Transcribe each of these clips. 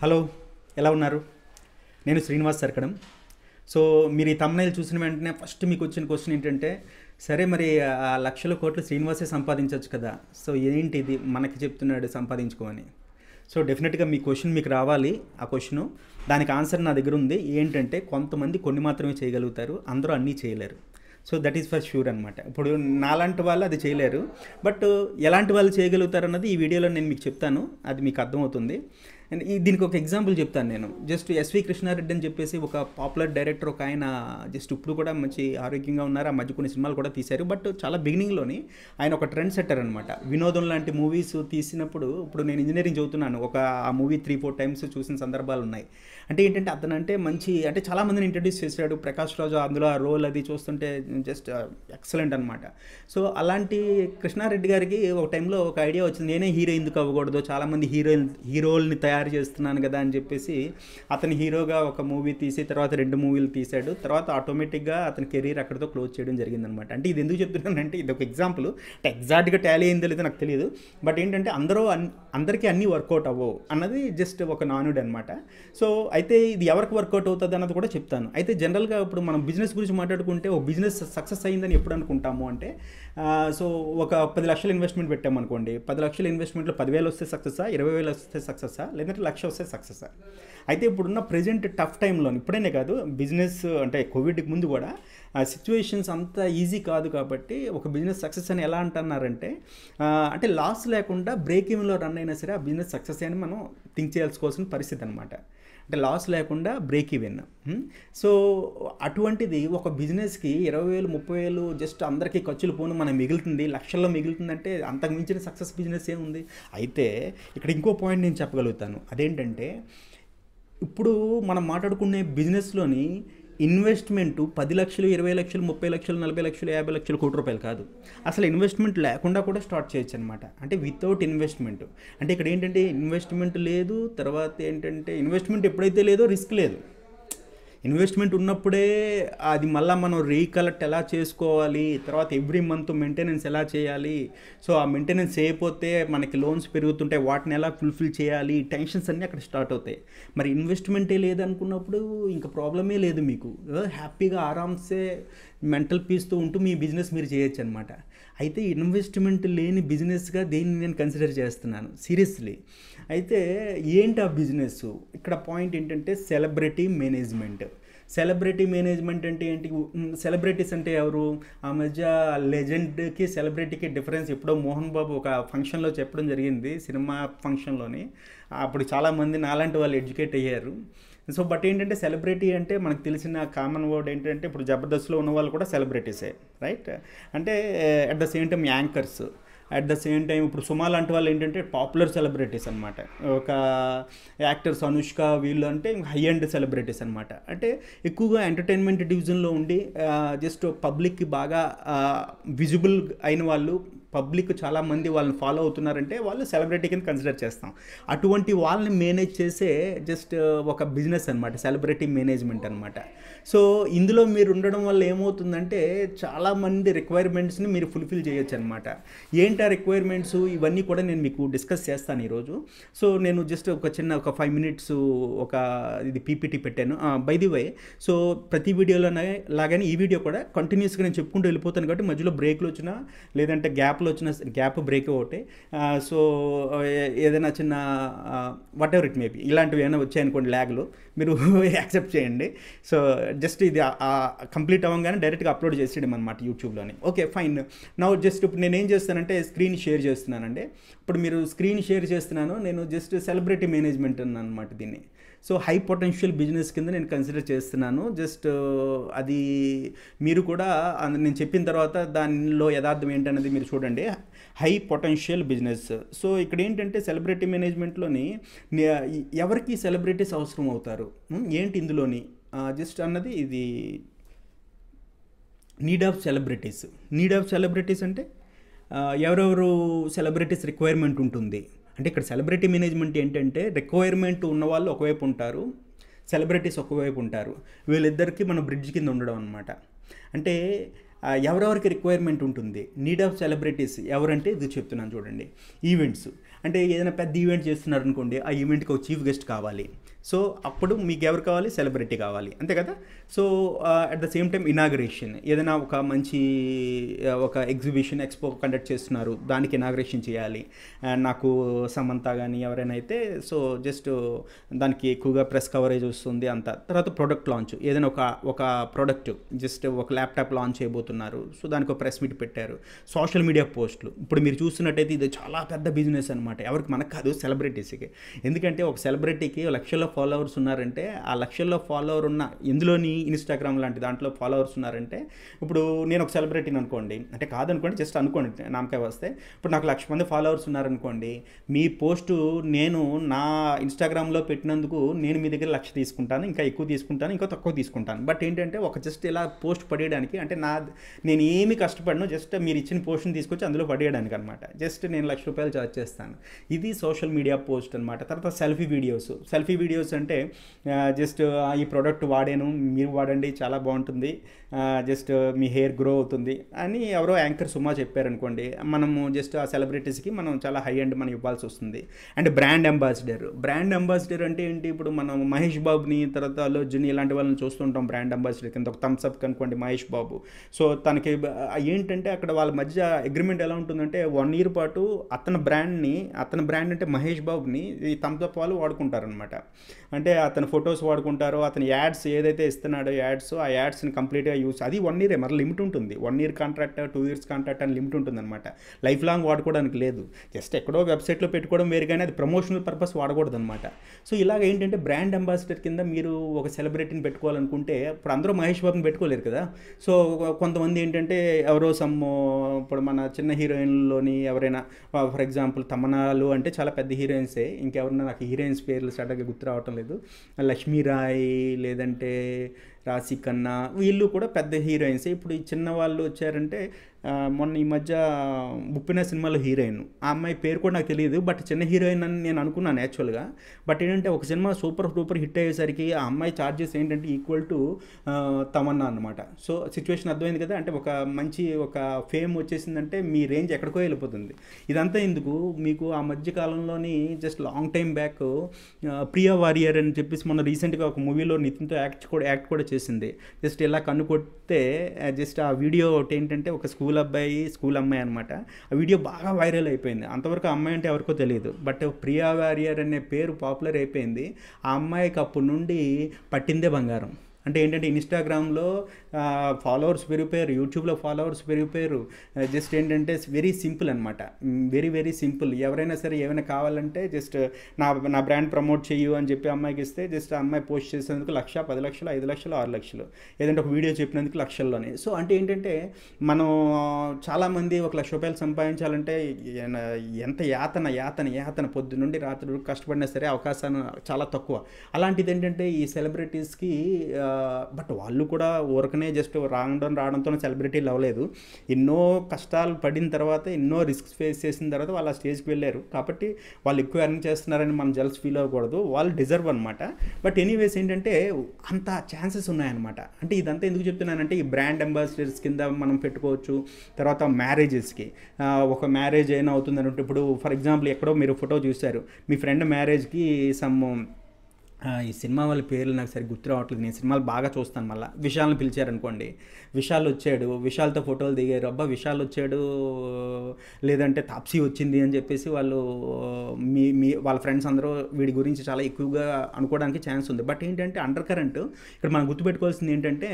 Hello, ఎలా ఉన్నారు? నేను శ్రీనివాస్ సర్కడం. సో మీరు ఈ thumbnail చూసిన వెంటనే ఫస్ట్ మీకు వచ్చిన క్వశ్చన్ ఏంటంటే, సరే మరి ఆ లక్షల కోట్లు శ్రీనివాసే సంపాదించవచ్చు కదా, సో ఏంటి ఇది మనకి చెప్తున్నాడు సంపాదించుకోమని. సో డెఫినెట్గా మీ క్వశ్చన్ మీకు రావాలి. ఆ క్వశ్చను దానికి ఆన్సర్ నా దగ్గర ఉంది. ఏంటంటే కొంతమంది కొన్ని మాత్రమే చేయగలుగుతారు, అందరూ అన్నీ చేయలేరు. So that is for sure అనమాట. ఇప్పుడు నాలాంటి వాళ్ళు అది చేయలేరు, బట్ ఎలాంటి వాళ్ళు చేయగలుగుతారు అన్నది ఈ వీడియోలో నేను మీకు చెప్తాను, అది మీకు అర్థమవుతుంది. అండ్ దీనికి ఒక ఎగ్జాంపుల్ చెప్తాను. నేను జస్ట్ ఎస్వి కృష్ణారెడ్డి అని చెప్పేసి ఒక పాపులర్ డైరెక్టర్, ఒక ఆయన జస్ట్ ఇప్పుడు కూడా మంచి ఆరోగ్యంగా ఉన్నారు, ఆ మధ్య కొన్ని సినిమాలు కూడా తీశారు. బట్ చాలా బిగినింగ్లోని ఆయన ఒక ట్రెండ్ సెట్టర్ అనమాట. వినోదం లాంటి మూవీస్ తీసినప్పుడు, ఇప్పుడు నేను ఇంజనీరింగ్ చదువుతున్నాను, ఆ మూవీ 3-4 టైమ్స్ చూసిన సందర్భాలు ఉన్నాయి. అంటే ఏంటంటే అతను అంటే మంచి, అంటే చాలామందిని ఇంట్రడ్యూస్ చేశాడు. ప్రకాష్ రాజు అందులో ఆ రోల్ అది చూస్తుంటే జస్ట్ ఎక్సలెంట్ అనమాట. సో అలాంటి కృష్ణారెడ్డి గారికి ఒక టైంలో ఒక ఐడియా వచ్చింది, నేనే హీరో ఎందుకు అవ్వకూడదు, చాలామంది హీరోల్ని తయారు చేస్తున్నాను కదా అని చెప్పేసి అతను హీరోగా ఒక మూవీ తీసి తర్వాత 2 మూవీలు తీశాడు. తర్వాత ఆటోమేటిక్గా అతని కెరీర్ అక్కడితో క్లోజ్ చేయడం జరిగిందనమాట. అంటే ఇది ఎందుకు చెప్తున్నానంటే ఇది ఒక ఎగ్జాంపుల్. అంటే ఎగ్జాక్ట్గా టాలీ అయిందో లేదో నాకు తెలియదు, బట్ ఏంటంటే అందరికీ అన్నీ వర్కౌట్ అవ్వవు అన్నది జస్ట్ ఒక నానుడి అనమాట. సో అయితే ఇది ఎవరికి వర్కౌట్ అవుతుంది అన్నది కూడా చెప్తాను. అయితే జనరల్గా ఇప్పుడు మనం బిజినెస్ గురించి మాట్లాడుకుంటే, ఒక బిజినెస్ సక్సెస్ అయిందని ఎప్పుడు అనుకుంటాము అంటే, సో ఒక 10 లక్షలు ఇన్వెస్ట్మెంట్ పెట్టామనుకోండి, 10 లక్షల ఇన్వెస్ట్మెంట్లో 10,000 వస్తే సక్సెసా, 20,000 వస్తే సక్సెసా, లేదంటే 1,00,000 వస్తే సక్సెసా? అయితే ఇప్పుడున్న ప్రజెంట్ టఫ్ టైంలో, ఇప్పుడైనా కాదు, బిజినెస్ అంటే కోవిడ్కి ముందు కూడా ఆ సిచ్యువేషన్స్ అంత ఈజీ కాదు. కాబట్టి ఒక బిజినెస్ సక్సెస్ అని ఎలా అంటున్నారంటే, అంటే లాస్ లేకుండా బ్రేక్ ఈవెన్లో రన్ అయినా సరే ఆ బిజినెస్ సక్సెస్ అని మనం థింక్ చేయాల్సుకోవాల్సిన పరిస్థితి అనమాట. అంటే లాస్ లేకుండా బ్రేక్ ఈవెన్. సో అటువంటిది ఒక బిజినెస్కి 20,000 30,000 జస్ట్ అందరికీ ఖర్చులు పోను మనకు మిగులుతుంది, లక్షల్లో మిగులుతుందంటే అంతకు మించిన సక్సెస్ బిజినెస్ ఏముంది? అయితే ఇక్కడ ఇంకో పాయింట్ నేను చెప్పగలుగుతాను. అదేంటంటే, ఇప్పుడు మనం మాట్లాడుకునే బిజినెస్లోని ఇన్వెస్ట్మెంటు 10 లక్షలు, 20 లక్షలు, 30 లక్షలు, 40 లక్షలు, 50 లక్షలు, ₹1,00,00,000 కాదు. అసలు ఇన్వెస్ట్మెంట్ లేకుండా కూడా స్టార్ట్ చేయొచ్చు అనమాట. అంటే వితౌట్ ఇన్వెస్ట్మెంట్. అంటే ఇక్కడ ఏంటంటే ఇన్వెస్ట్మెంట్ లేదు, తర్వాత ఏంటంటే ఇన్వెస్ట్మెంట్ ఎప్పుడైతే లేదో రిస్క్ లేదు. ఇన్వెస్ట్మెంట్ ఉన్నప్పుడే అది మళ్ళీ మనం రీకలెక్ట్ ఎలా చేసుకోవాలి, తర్వాత ఎవ్రీ మంత్ మెయింటెనెన్స్ ఎలా చేయాలి, సో ఆ మెయింటెనెన్స్ చేయకపోతే మనకి లోన్స్ పెరుగుతుంటాయి, వాటిని ఎలా ఫుల్ఫిల్ చేయాలి, టెన్షన్స్ అన్నీ అక్కడ స్టార్ట్ అవుతాయి. మరి ఇన్వెస్ట్మెంటే లేదనుకున్నప్పుడు ఇంకా ప్రాబ్లమే లేదు, మీకు హ్యాపీగా ఆరామ్సే మెంటల్ పీస్తో ఉంటూ మీ బిజినెస్ మీరు చేయొచ్చు అనమాట. అయితే ఇన్వెస్ట్మెంట్ లేని బిజినెస్గా దీన్ని నేను కన్సిడర్ చేస్తున్నాను సీరియస్లీ. అయితే ఏంటి ఆ బిజినెస్? ఇక్కడ పాయింట్ ఏంటంటే సెలబ్రిటీ మేనేజ్మెంట్. సెలబ్రిటీ మేనేజ్మెంట్ అంటే ఏంటి? సెలబ్రిటీస్ అంటే ఎవరు? ఆ మధ్య లెజెండ్కి సెలబ్రిటీకి డిఫరెన్స్ ఎప్పుడో మోహన్ బాబు ఒక ఫంక్షన్లో చెప్పడం జరిగింది, సినిమా ఫంక్షన్లోని. అప్పుడు చాలామంది నాలాంటి వాళ్ళు ఎడ్యుకేట్ అయ్యారు. సో బట్ ఏంటంటే సెలబ్రిటీ అంటే మనకు తెలిసిన కామన్ వర్డ్ ఏంటంటే, ఇప్పుడు జబర్దస్త్లో ఉన్న వాళ్ళు కూడా సెలబ్రిటీసే, రైట్? అంటే at the same time anchors, at the same time ఇప్పుడు సుమా లాంటి వాళ్ళు ఏంటంటే పాపులర్ సెలబ్రిటీస్ అనమాట. ఒక యాక్టర్స్ అనుష్క, వీళ్ళు అంటే హై అండ్ సెలబ్రిటీస్ అనమాట. అంటే ఎక్కువగా ఎంటర్టైన్మెంట్ డివిజన్లో ఉండి జస్ట్ పబ్లిక్కి బాగా విజిబుల్ అయిన వాళ్ళు, పబ్లిక్ చాలామంది వాళ్ళని ఫాలో అవుతున్నారంటే వాళ్ళు సెలబ్రిటీ కింద కన్సిడర్ చేస్తాం. అటువంటి వాళ్ళని మేనేజ్ చేసే జస్ట్ ఒక బిజినెస్ అనమాట సెలబ్రిటీ మేనేజ్మెంట్ అనమాట. సో ఇందులో మీరు ఉండడం వల్ల ఏమవుతుందంటే, చాలామంది రిక్వైర్మెంట్స్ని మీరు ఫుల్ఫిల్ చేయొచ్చు అనమాట. ఏంటి ఆ రిక్వైర్మెంట్స్, ఇవన్నీ కూడా నేను మీకు డిస్కస్ చేస్తాను ఈరోజు. సో నేను జస్ట్ ఒక 5 మినిట్స్ ఇది పీపీటీ పెట్టాను. బై ది వే, సో ప్రతి వీడియోలోనే లాగానే ఈ వీడియో కూడా కంటిన్యూస్గా నేను చెప్పుకుంటూ వెళ్ళిపోతాను. కాబట్టి మధ్యలో బ్రేక్లు వచ్చినా, లేదంటే గ్యాప్లో వచ్చిన గ్యాప్ బ్రేక్ ఒకటే, సో ఏదైనా చిన్న వాట్ ఎవర్ ఇట్ మేబీ ఇలాంటివి ఏమైనా వచ్చాయనుకోండి ల్యాగ్లో, మీరు యాక్సెప్ట్ చేయండి. సో జస్ట్ ఇది కంప్లీట్ అవ్వగానే డైరెక్ట్గా అప్లోడ్ చేసేయడం అనమాట యూట్యూబ్లోని. Okay fine. నా జస్ట్ ఇప్పుడు నేను ఏం చేస్తానంటే స్క్రీన్ షేర్ చేస్తున్నానండి. ఇప్పుడు మీరు స్క్రీన్ షేర్ చేస్తున్నాను, నేను జస్ట్ సెలబ్రిటీ మేనేజ్మెంట్ అనమాట దీన్ని. సో హై పొటెన్షియల్ బిజినెస్ కింద నేను కన్సిడర్ చేస్తున్నాను. జస్ట్ అది మీరు కూడా నేను చెప్పిన తర్వాత దానిలో యథార్థం ఏంటనేది మీరు చూడండి. High potential business. సో ఇక్కడ ఏంటంటే సెలబ్రిటీ మేనేజ్మెంట్లోని ఎవరికి సెలబ్రిటీస్ అవసరం అవుతారు, ఏంటి ఇందులోని జస్ట్ అన్నది ఇది need of celebrities. Need of celebrities అంటే ఎవరెవరు సెలబ్రిటీస్ రిక్వైర్మెంట్ ఉంటుంది అంటే, ఇక్కడ సెలబ్రిటీ మేనేజ్మెంట్ ఏంటంటే రిక్వైర్మెంట్ ఉన్నవాళ్ళు ఒకవైపు ఉంటారు, సెలబ్రిటీస్ ఒకవైపు ఉంటారు. వీళ్ళిద్దరికీ మన బ్రిడ్జ్ కింద ఉండడం అనమాట. అంటే ఎవరెవరికి రిక్వైర్మెంట్ ఉంటుంది, నీడ్ ఆఫ్ సెలబ్రిటీస్ ఎవరంటే ఇది చెప్తున్నాను చూడండి. ఈవెంట్స్ అంటే ఏదైనా పెద్ద ఈవెంట్ చేస్తున్నారనుకోండి, ఆ ఈవెంట్కి ఒక చీఫ్ గెస్ట్ కావాలి. సో అప్పుడు మీకు ఎవరు కావాలి, సెలబ్రిటీ కావాలి, అంతే కదా. So at the same time inauguration, ఏదైనా ఒక మంచి ఒక ఎగ్జిబిషన్ ఎక్స్పో కండక్ట్ చేస్తున్నారు, దానికి ఇనాగరేషన్ చేయాలి. నాకు సమంత కానీ ఎవరైనా అయితే సో జస్ట్ దానికి ఎక్కువగా ప్రెస్ కవరేజ్ వస్తుంది అంత. తర్వాత ప్రొడక్ట్ లాంచ్, ఏదైనా ఒక ప్రోడక్ట్ జస్ట్ ఒక ల్యాప్టాప్ లాంచ్ చేయబోతున్నారు, సో దానికి ఒక ప్రెస్ మీట్ పెట్టారు. సోషల్ మీడియా పోస్టులు, ఇప్పుడు మీరు చూస్తున్నట్టయితే ఇది చాలా పెద్ద బిజినెస్ అనమాట. ఎవరికి, మనకు కాదు, సెలబ్రిటీస్కి. ఎందుకంటే ఒక సెలబ్రిటీకి లక్షల్లో ఫాలోవర్స్ ఉన్నారంటే, ఆ లక్షల్లో ఫాలోవర్ ఉన్న ఇందులోని ఇన్స్టాగ్రామ్ లాంటి దాంట్లో ఫాలోవర్స్ ఉన్నారంటే, ఇప్పుడు నేను ఒక సెలబ్రిటీని అనుకోండి, అంటే కాదనుకోండి, జస్ట్ అనుకోండి నామకాయ వస్తే, ఇప్పుడు నాకు 1,00,000 మంది ఫాలోవర్స్ ఉన్నారనుకోండి, మీ పోస్టు నేను నా ఇన్స్టాగ్రామ్లో పెట్టినందుకు నేను మీ దగ్గర 1,00,000 తీసుకుంటాను, ఇంకా ఎక్కువ తీసుకుంటాను, ఇంకా తక్కువ తీసుకుంటాను. బట్ ఏంటంటే ఒక జస్ట్ ఇలా పోస్ట్ పడేయడానికి, అంటే నేను ఏమి కష్టపడను, జస్ట్ మీరు ఇచ్చిన పోస్ట్ని తీసుకొచ్చి అందులో పడేయడానికి అనమాట. జస్ట్ నేను ₹1,00,000 చార్జ్ చేస్తాను. ఇది సోషల్ మీడియా పోస్ట్ అనమాట. తర్వాత సెల్ఫీ వీడియోస్ అంటే జస్ట్ ఈ ప్రోడక్ట్ వాడాను, మీరు వాడండి, చాలా బాగుంటుంది, జస్ట్ మీ హెయిర్ గ్రో అవుతుంది అని ఎవరో యాంకర్ సుమా చెప్పారనుకోండి, మనము జస్ట్ ఆ సెలబ్రిటీస్కి మనం చాలా హై అండ్ మనం ఇవ్వాల్సి వస్తుంది. అండ్ బ్రాండ్ అంబాసిడర్ అంటే ఏంటి, ఇప్పుడు మనం మహేష్ బాబుని, తర్వాత అల్లు అర్జున్ ఇలాంటి వాళ్ళని చూస్తుంటాం బ్రాండ్ అంబాసిడర్ కింద. ఒక Thums up కనుకోండి Mahesh Babu, so తనకి ఏంటంటే అక్కడ వాళ్ళ మధ్య అగ్రిమెంట్ ఎలా ఉంటుందంటే 1 year పాటు అతని బ్రాండ్ అంటే మహేష్ బాబుని ఈ థమ్స్ అప్ వాళ్ళు వాడుకుంటారనమాట. అంటే అతని ఫొటోస్ వాడుకుంటారు, అతని యాడ్స్ ఏదైతే ఇస్తున్నాడో ఆ యాడ్స్ని కంప్లీట్గా యూస్, అది 1 year మరి లిమిట్ ఉంటుంది. 1 year కాంట్రాక్ట్, 2 years కాంట్రాక్ట్ అని లిమిట్ ఉంటుంది అనమాట. లైఫ్ లాంగ్ వాడుకోవడానికి లేదు. జస్ట్ ఎక్కడో వెబ్సైట్లో పెట్టుకోవడం వేరు, కానీ అది ప్రమోషనల్ పర్పస్ వాడకూడదు అనమాట. సో ఇలాగ ఏంటంటే బ్రాండ్ అంబాసిడర్ కింద మీరు ఒక సెలబ్రిటీని పెట్టుకోవాలనుకుంటే, ఇప్పుడు అందరూ మహేష్ బాబుని పెట్టుకోలేరు కదా. సో కొంతమంది ఏంటంటే ఎవరో ఇప్పుడు మన చిన్న హీరోయిన్లోని ఎవరైనా, ఫర్ ఎగ్జాంపుల్ తమన్నాలు అంటే చాలా పెద్ద హీరోయిన్సే, ఇంకెవరైనా నాకు హీరోయిన్స్ పేర్లు సడన్గా గుర్తు రావటం లేదు, లక్ష్మీరాయ్ లేదంటే రాశి ఖన్నా, వీళ్ళు కూడా పెద్ద హీరోయిన్స్. ఇప్పుడు ఈ చిన్న వాళ్ళు వచ్చారంటే, మొన్న ఈ మధ్య ఉప్పిన సినిమాలో హీరోయిన్, ఆ అమ్మాయి పేరు కూడా నాకు తెలియదు, బట్ చిన్న హీరోయిన్ అని నేను అనుకున్నాను యాక్చువల్గా. బట్ ఏంటంటే ఒక సినిమా సూపర్ డూపర్ హిట్ అయ్యేసరికి ఆ అమ్మాయి ఛార్జెస్ ఏంటంటే ఈక్వల్ టు తమన్నా అనమాట. సో సిచ్యువేషన్ అర్థమైంది కదా. అంటే ఒక మంచి ఒక ఫేమ్ వచ్చేసిందంటే మీ రేంజ్ ఎక్కడికో వెళ్ళిపోతుంది. ఇదంతా ఎందుకు మీకు, ఆ మధ్య కాలంలోని just long time back Priya Varrier అని చెప్పేసి మొన్న రీసెంట్గా ఒక మూవీలో నితిన్తో యాక్ట్ కూడా చేసింది. జస్ట్ ఇలా కన్ను కొడితే జస్ట్ ఆ వీడియో ఒకటి ఏంటంటే ఒక స్కూల్ అమ్మాయి అనమాట. ఆ వీడియో బాగా వైరల్ అయిపోయింది. అంతవరకు ఆ అమ్మాయి అంటే ఎవరికో తెలియదు, బట్ ప్రియా వారియర్ అనే పేరు పాపులర్ అయిపోయింది. ఆ అమ్మాయికి అప్పటి నుండి పట్టిందే బంగారం. అంటే ఏంటంటే ఇన్స్టాగ్రామ్లో ఫాలోవర్స్ పెరిగిపోయారు, యూట్యూబ్లో ఫాలోవర్స్ పెరిగిపోయారు. జస్ట్ ఏంటంటే వెరీ సింపుల్ అనమాట, వెరీ సింపుల్. ఎవరైనా సరే ఏమైనా కావాలంటే జస్ట్ నా బ్రాండ్ ప్రమోట్ చెయ్యు అని చెప్పి అమ్మాయికి ఇస్తే, జస్ట్ ఆ అమ్మాయి పోస్ట్ చేసేందుకు 1,00,000, 10,00,000, 5,00,000, 6,00,000, ఏదంటే ఒక వీడియో చెప్పినందుకు లక్షల్లోనే. సో అంటే ఏంటంటే మనం చాలామంది ₹1,00,000 సంపాదించాలంటే ఎంత యాతన పొద్దు నుండి రాత్రి వరకు కష్టపడినా సరే అవకాశాలు చాలా తక్కువ. అలాంటిది ఏంటంటే ఈ సెలబ్రిటీస్కి, బట్ వాళ్ళు కూడా ఊరకనే జస్ట్ రావడంతో సెలబ్రిటీలు అవ్వలేదు. ఎన్నో కష్టాలు పడిన తర్వాత, ఎన్నో రిస్క్స్ ఫేస్ చేసిన తర్వాత వాళ్ళు ఆ స్టేజ్కి వెళ్ళారు. కాబట్టి వాళ్ళు ఎక్కువ ఎర్న్ చేస్తున్నారని మనం జల్స్ ఫీల్ అవ్వకూడదు, వాళ్ళు డిజర్వ్ అనమాట. బట్ ఎనీవేస్ ఏంటంటే అంత ఛాన్సెస్ ఉన్నాయన్నమాట. అంటే ఇదంతా ఎందుకు చెప్తున్నానంటే, ఈ బ్రాండ్ అంబాసిడర్స్ కింద మనం పెట్టుకోవచ్చు. తర్వాత మ్యారేజెస్కి, ఒక మ్యారేజ్ అయినా అవుతుందంటే, ఇప్పుడు ఫర్ ఎగ్జాంపుల్ ఎక్కడో మీరు ఫోటో చూశారు, మీ ఫ్రెండ్ మ్యారేజ్కి ఈ సినిమా వాళ్ళ పేర్లు నాకు సరిగ్గా గుర్తు రావట్లేదు, నేను సినిమాలు బాగా చూస్తాను. మళ్ళీ విశాల్ని పిలిచారనుకోండి, విశాల్ వచ్చాడు, విశాల్తో ఫోటోలు దిగారు, అబ్బా విశాల్ వచ్చాడు లేదంటే తాప్సీ వచ్చింది అని చెప్పేసి వాళ్ళు వాళ్ళ ఫ్రెండ్స్ అందరూ వీడి గురించి చాలా ఎక్కువగా అనుకోవడానికి ఛాన్స్ ఉంది. బట్ ఏంటంటే అండర్ కరెంట్ ఇక్కడ మనం గుర్తుపెట్టుకోవాల్సింది ఏంటంటే,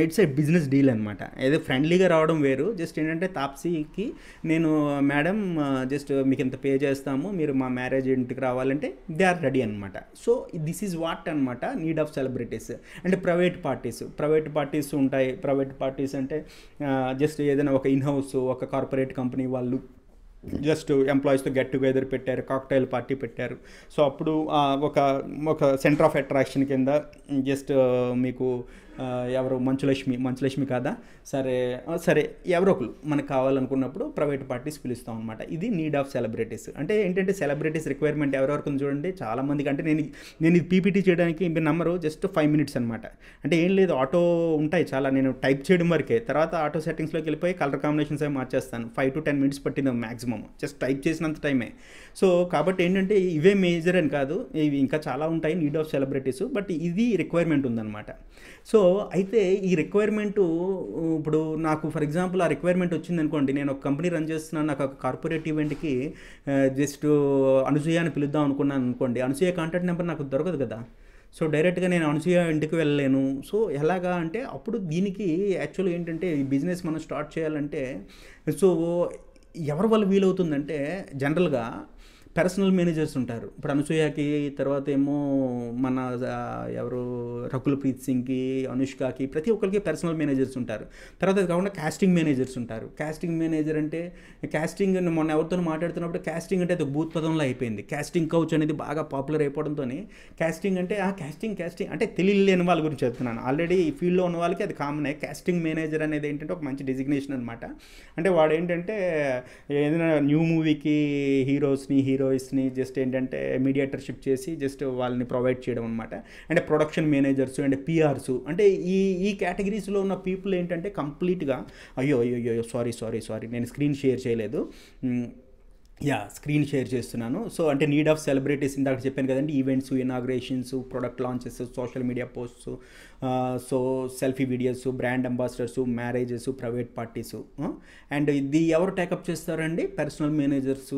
ఇట్స్ ఏ బిజినెస్ డీల్ అనమాట. ఏదో ఫ్రెండ్లీగా రావడం వేరు. జస్ట్ ఏంటంటే తాప్సీకి నేను మేడం జస్ట్ మీకు ఇంత పే చేస్తాము, మీరు మా మ్యారేజ్ ఇంటికి రావాలంటే దే ఆర్ రెడీ అనమాట. సో దిస్ ఈజ్ వాట్ అనమాట నీడ్ ఆఫ్ సెలబ్రిటీస్. అంటే ప్రైవేట్ పార్టీస్ ఉంటాయి. ప్రైవేట్ పార్టీస్ అంటే జస్ట్ ఏదైనా ఒక ఇన్హౌస్, ఒక కార్పొరేట్ కంపెనీ వాళ్ళు జస్ట్ ఎంప్లాయీస్తో గెట్ టుగెదర్ పెట్టారు, కాక్టైల్ పార్టీ పెట్టారు. సో అప్పుడు ఒక సెంటర్ ఆఫ్ అట్రాక్షన్ కింద జస్ట్ మీకు ఎవరు మంచులక్ష్మి కాదా, సరే సరే ఎవరో ఒకరు మనకు కావాలనుకున్నప్పుడు ప్రైవేట్ పార్టీస్ పిలుస్తాం అనమాట. ఇది నీడ్ ఆఫ్ సెలబ్రిటీస్. అంటే ఏంటంటే సెలబ్రిటీస్ రిక్వైర్మెంట్ ఎవరెవరికి ఉంది చూడండి, చాలామందికి. అంటే నేను ఇది పీపీటీ చేయడానికి మీరు నమ్మరు, జస్ట్ 5 minutes అనమాట. అంటే ఏం లేదు, ఆటో ఉంటాయి చాలా, నేను టైప్ చేయడం వరకే, తర్వాత ఆటో సెట్టింగ్స్లోకి వెళ్ళిపోయి కలర్ కాంబినేషన్స్ అవి మార్చేస్తాను. 5 to 10 minutes పట్టింది మ్యాక్సిమం, జస్ట్ టైప్ చేసినంత టైమే. సో కాబట్టి ఏంటంటే ఇవే మేజర్ అని కాదు, ఇవి ఇంకా చాలా ఉంటాయి నీడ్ ఆఫ్ సెలబ్రిటీస్, బట్ ఇది రిక్వైర్మెంట్ ఉందన్నమాట. సో అయితే ఈ రిక్వైర్మెంటు ఇప్పుడు నాకు ఫర్ ఎగ్జాంపుల్ ఆ రిక్వైర్మెంట్ వచ్చింది అనుకోండి, నేను ఒక కంపెనీ రన్ చేస్తున్నాను, నాకు ఒక కార్పొరేట్ ఈవెంట్కి జస్ట్ అనసూయ అని పిలుద్దాం అనుకున్నాను అనుకోండి, అనసూయ కాంటాక్ట్ నెంబర్ నాకు దొరకదు కదా. సో డైరెక్ట్గా నేను అనసూయ ఇంటికి వెళ్ళలేను. సో ఎలాగా అంటే అప్పుడు దీనికి యాక్చువల్గా ఏంటంటే ఈ బిజినెస్ మనం స్టార్ట్ చేయాలంటే, సో ఎవరి వల్ల వీలవుతుందంటే జనరల్గా పర్సనల్ మేనేజర్స్ ఉంటారు. ఇప్పుడు అనసూయకి, తర్వాత ఏమో మన ఎవరు రకుల్ ప్రీత్ సింగ్కి, అనుష్కకి, ప్రతి ఒక్కరికి పర్సనల్ మేనేజర్స్ ఉంటారు. తర్వాత అది కాకుండా కాస్టింగ్ మేనేజర్స్ ఉంటారు. కాస్టింగ్ మేనేజర్ అంటే కాస్టింగ్, మొన్న ఎవరితో మాట్లాడుతున్నప్పుడు కాస్టింగ్ అంటే అది భూత్ పదంలో అయిపోయింది. కాస్టింగ్ కౌచ్ అనేది బాగా పాపులర్ అయిపోవడంతో కాస్టింగ్ అంటే కాస్టింగ్ అంటే తెలియలేని వాళ్ళ గురించి చెప్తున్నాను. ఆల్రెడీ ఈ ఫీల్డ్లో ఉన్న వాళ్ళకి అది కామనే. కాస్టింగ్ మేనేజర్ అనేది ఏంటంటే ఒక మంచి డెసిగ్నేషన్ అనమాట. అంటే వాడు ఏంటంటే ఏదైనా న్యూ మూవీకి హీరోయిస్ని జస్ట్ ఏంటంటే మీడియేటర్షిప్ చేసి జస్ట్ వాళ్ళని ప్రొవైడ్ చేయడం అనమాట. అంటే ప్రొడక్షన్ మేనేజర్స్ అండ్ పిఆర్స్, అంటే ఈ కేటగిరీస్లో ఉన్న పీపుల్ ఏంటంటే కంప్లీట్గా అయ్యో సారీ నేను స్క్రీన్ షేర్ చేయలేదు, స్క్రీన్ షేర్ చేస్తున్నాను. సో అంటే నీడ్ ఆఫ్ సెలబ్రిటీస్ ఇందాక చెప్పాను కదండి, events, inaugurations, product launches, social media posts, so selfie videos, brand ambassadors, marriages, private parties. And ఇది ఎవరు టేకప్ చేస్తారండి? Personal managers.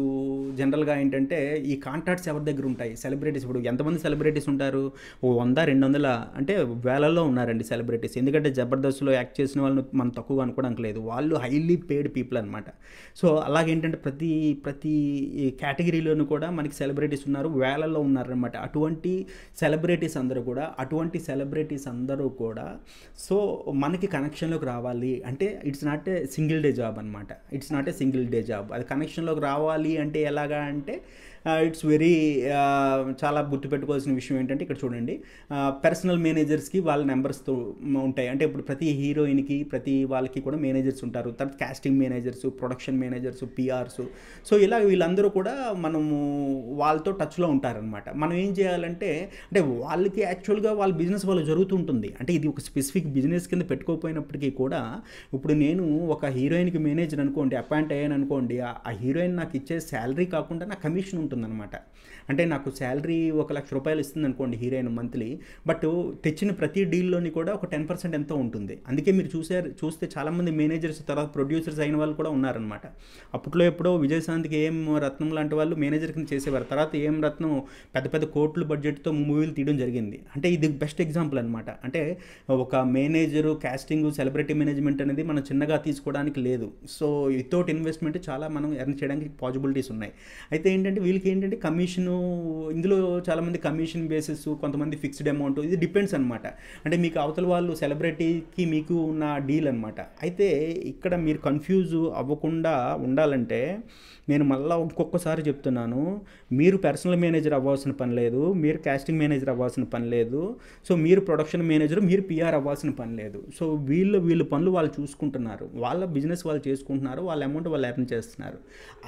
జనరల్గా ఏంటంటే ఈ కాంట్రాక్ట్స్ ఎవరి దగ్గర ఉంటాయి? సెలబ్రిటీస్. ఇప్పుడు ఎంతమంది సెలబ్రిటీస్ ఉంటారు? 100-200 అంటే వేలల్లో ఉన్నారండి సెలబ్రిటీస్. ఎందుకంటే జబర్దస్త్లో యాక్ట్ చేసిన వాళ్ళని మనం తక్కువగా అనుకోవడానికి లేదు, వాళ్ళు హైలీ పేడ్ పీపుల్ అనమాట. సో అలాగేంటంటే ప్రతి కేటగిరీలోనూ కూడా మనకి సెలబ్రిటీస్ ఉన్నారు, వేలల్లో ఉన్నారనమాట. అటువంటి సెలబ్రిటీస్ అందరూ కూడా సో మనకి కనెక్షన్లోకి రావాలి అంటే it's not a single day job అనమాట. అది కనెక్షన్లోకి రావాలి అంటే ఎలాగా అంటే ఇట్స్ వెరీ చాలా గుర్తుపెట్టుకోవాల్సిన విషయం ఏంటంటే ఇక్కడ చూడండి, పర్సనల్ మేనేజర్స్కి వాళ్ళ నెంబర్స్తో ఉంటాయి. అంటే ఇప్పుడు ప్రతి హీరోయిన్కి ప్రతి వాళ్ళకి కూడా మేనేజర్స్ ఉంటారు. తర్వాత casting managers, production managers, PRs. So ఇలా వీళ్ళందరూ కూడా మనము వాళ్ళతో టచ్లో ఉంటారనమాట. మనం ఏం చేయాలంటే అంటే వాళ్ళకి యాక్చువల్గా వాళ్ళ బిజినెస్ వాళ్ళు జరుగుతుంటుంది. అంటే ఇది ఒక స్పెసిఫిక్ బిజినెస్ కింద పెట్టుకోకపోయినప్పటికీ కూడా ఇప్పుడు నేను ఒక హీరోయిన్కి మేనేజర్ అనుకోండి, అపాయింట్ అయ్యాను అనుకోండి, ఆ హీరోయిన్ నాకు ఇచ్చే శాలరీ కాకుండా నా కమిషన్ ఉంటుందన్నమాట. అంటే నాకు శాలరీ 1,00,000 రూపాయలు ఇస్తుంది అనుకోండి హీరోయిన్ మంత్లీ, బట్ తెచ్చిన ప్రతి డీల్లోని కూడా ఒక 10% ఎంతో ఉంటుంది. అందుకే మీరు చూస్తే చాలామంది మేనేజర్స్ తర్వాత ప్రొడ్యూసర్స్ అయిన వాళ్ళు కూడా ఉన్నారనమాట. అప్పట్లో ఎప్పుడో విజయశాంతికి ఏం రత్నం లాంటి వాళ్ళు మేనేజర్ కింద చేసేవారు. తర్వాత ఏం రత్నం పెద్ద కోట్ల బడ్జెట్తో మూవీలు తీయడం జరిగింది. అంటే ఇది బెస్ట్ ఎగ్జాంపుల్ అనమాట. అంటే ఒక మేనేజరు, కాస్టింగ్, సెలబ్రిటీ మేనేజ్మెంట్ అనేది మనం చిన్నగా తీసుకోవడానికి లేదు. సో వితౌట్ ఇన్వెస్ట్మెంట్ చాలా మనం ఎర్న్ చేయడానికి పాసిబిలిటీస్ ఉన్నాయి. అయితే ఏంటంటే వీళ్ళకి ఏంటంటే కమిషను, ఇందులో చాలామంది కమిషన్ బేసిస్, కొంతమంది ఫిక్స్డ్ అమౌంట్, ఇది డిపెండ్స్ అనమాట. అంటే మీకు అవతల వాళ్ళు సెలబ్రిటీకి మీకు ఉన్న డీల్ అనమాట. అయితే ఇక్కడ మీరు కన్ఫ్యూజ్ అవ్వకుండా ఉండాలంటే నేను మళ్ళీ ఇంకొకసారి చెప్తున్నాను, మీరు పర్సనల్ మేనేజర్ అవ్వాల్సిన పని లేదు, మీరు కాస్టింగ్ మేనేజర్ అవ్వాల్సిన పని లేదు, సో మీరు ప్రొడక్షన్ మేనేజర్, మీరు పిఆర్ అవ్వాల్సిన పని లేదు. సో వీళ్ళ పనులు వాళ్ళు చూసుకుంటున్నారు, వాళ్ళ బిజినెస్ వాళ్ళు చేసుకుంటున్నారు, వాళ్ళ అమౌంట్ వాళ్ళు ఎర్న్ చేస్తున్నారు.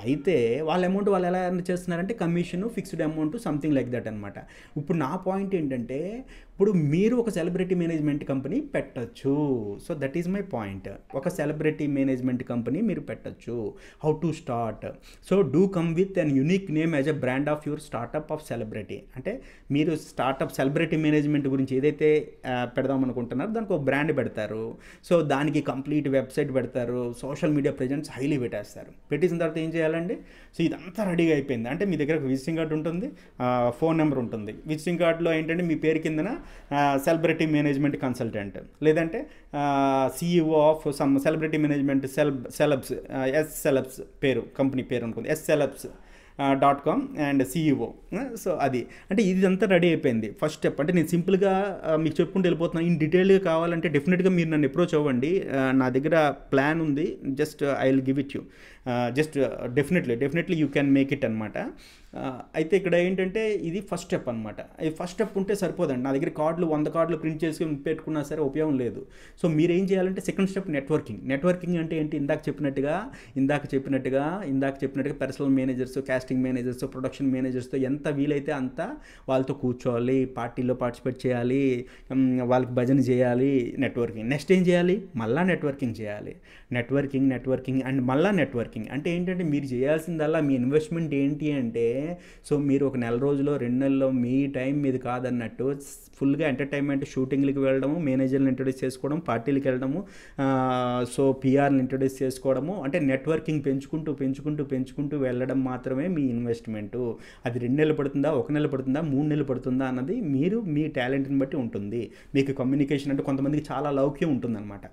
అయితే వాళ్ళ అమౌంట్ వాళ్ళు ఎలా ఎర్న్ చేస్తున్నారంటే commission, fixed amount, something like that అనమాట. ఇప్పుడు నా పాయింట్ ఏంటంటే ఇప్పుడు మీరు ఒక సెలబ్రిటీ మేనేజ్మెంట్ కంపెనీ పెట్టచ్చు. So that is my point. ఒక సెలబ్రిటీ మేనేజ్మెంట్ కంపెనీ మీరు పెట్టచ్చు. How to start? So do come with an unique name as a brand of your startup of celebrity. అంటే మీరు స్టార్టప్ సెలబ్రిటీ మేనేజ్మెంట్ గురించి ఏదైతే పెడదాం అనుకుంటున్నారో దానికి ఒక బ్రాండ్ పెడతారు. సో దానికి కంప్లీట్ వెబ్సైట్ పెడతారు, సోషల్ మీడియా ప్రెజెన్స్ హైలీ పెట్టేస్తారు. పెట్టేసిన తర్వాత ఏం చేయాలండి? సో ఇదంతా రెడీగా అయిపోయింది. అంటే మీ దగ్గర ఒక విజిటింగ్ కార్డు ఉంటుంది, ఫోన్ నెంబర్ ఉంటుంది. విజిటింగ్ కార్డులో ఏంటంటే మీ పేరు కిందన సెలబ్రిటీ మేనేజ్మెంట్ కన్సల్టెంట్, లేదంటే CEO of some celebrity management celebs, celebs పేరు, కంపెనీ పేరు అనుకుంది, selebs.com అండ్ సిఇఓ. సో అది అంటే ఇదంతా రెడీ అయిపోయింది. First step. అంటే నేను సింపుల్గా మీకు చెప్పుకుంటూ వెళ్ళిపోతున్నాను. ఇన్ డీటెయిల్గా కావాలంటే డెఫినెట్గా మీరు నన్ను అప్రోచ్ అవ్వండి. నా దగ్గర ప్లాన్ ఉంది, just I will give it you. Just definitely you can make it అనమాట. అయితే ఇక్కడ ఏంటంటే ఇది ఫస్ట్ స్టెప్ అనమాట. ఈ ఫస్ట్ స్టెప్ ఉంటే సరిపోదండి. నా దగ్గర కార్డులు 100 కార్డులు ప్రింట్ చేసుకుని పెట్టుకున్నా సరే ఉపయోగం లేదు. సో మీరు ఏం చేయాలంటే సెకండ్ స్టెప్ నెట్వర్కింగ్ అంటే ఏంటి, ఇందాక చెప్పినట్టుగా personal managers, casting managers, production మేనేజర్స్తో ఎంత వీలైతే అంత వాళ్ళతో కూర్చోవాలి, పార్టీలో పార్టిసిపేట్ చేయాలి, వాళ్ళకి భజన చేయాలి. నెక్స్ట్ ఏం చేయాలి, మళ్ళీ నెట్వర్కింగ్ చేయాలి. నెట్వర్కింగ్ అండ్ మళ్ళీ నెట్వర్కింగ్ అంటే ఏంటంటే మీరు చేయాల్సిందల్లా మీ ఇన్వెస్ట్మెంట్ ఏంటి అంటే, సో మీరు ఒక నెల రోజులో 2 నెలల్లో మీ టైం మీది కాదన్నట్టు ఫుల్గా ఎంటర్టైన్మెంట్, షూటింగ్లకి వెళ్ళడము, మేనేజర్ని ఇంట్రొడ్యూస్ చేసుకోవడం, పార్టీలకు వెళ్ళడము, సో పిఆర్ని ఇంట్రొడ్యూస్ చేసుకోవడము, అంటే నెట్వర్కింగ్ పెంచుకుంటూ వెళ్ళడం మాత్రమే మీ ఇన్వెస్ట్మెంటు. అది 2 నెలలు పడుతుందా, 1 నెల పడుతుందా, 3 నెలలు పడుతుందా అన్నది మీరు మీ టాలెంట్ని బట్టి ఉంటుంది. మీకు కమ్యూనికేషన్ అంటే కొంతమందికి చాలా లౌక్యం ఉంటుందన్నమాట.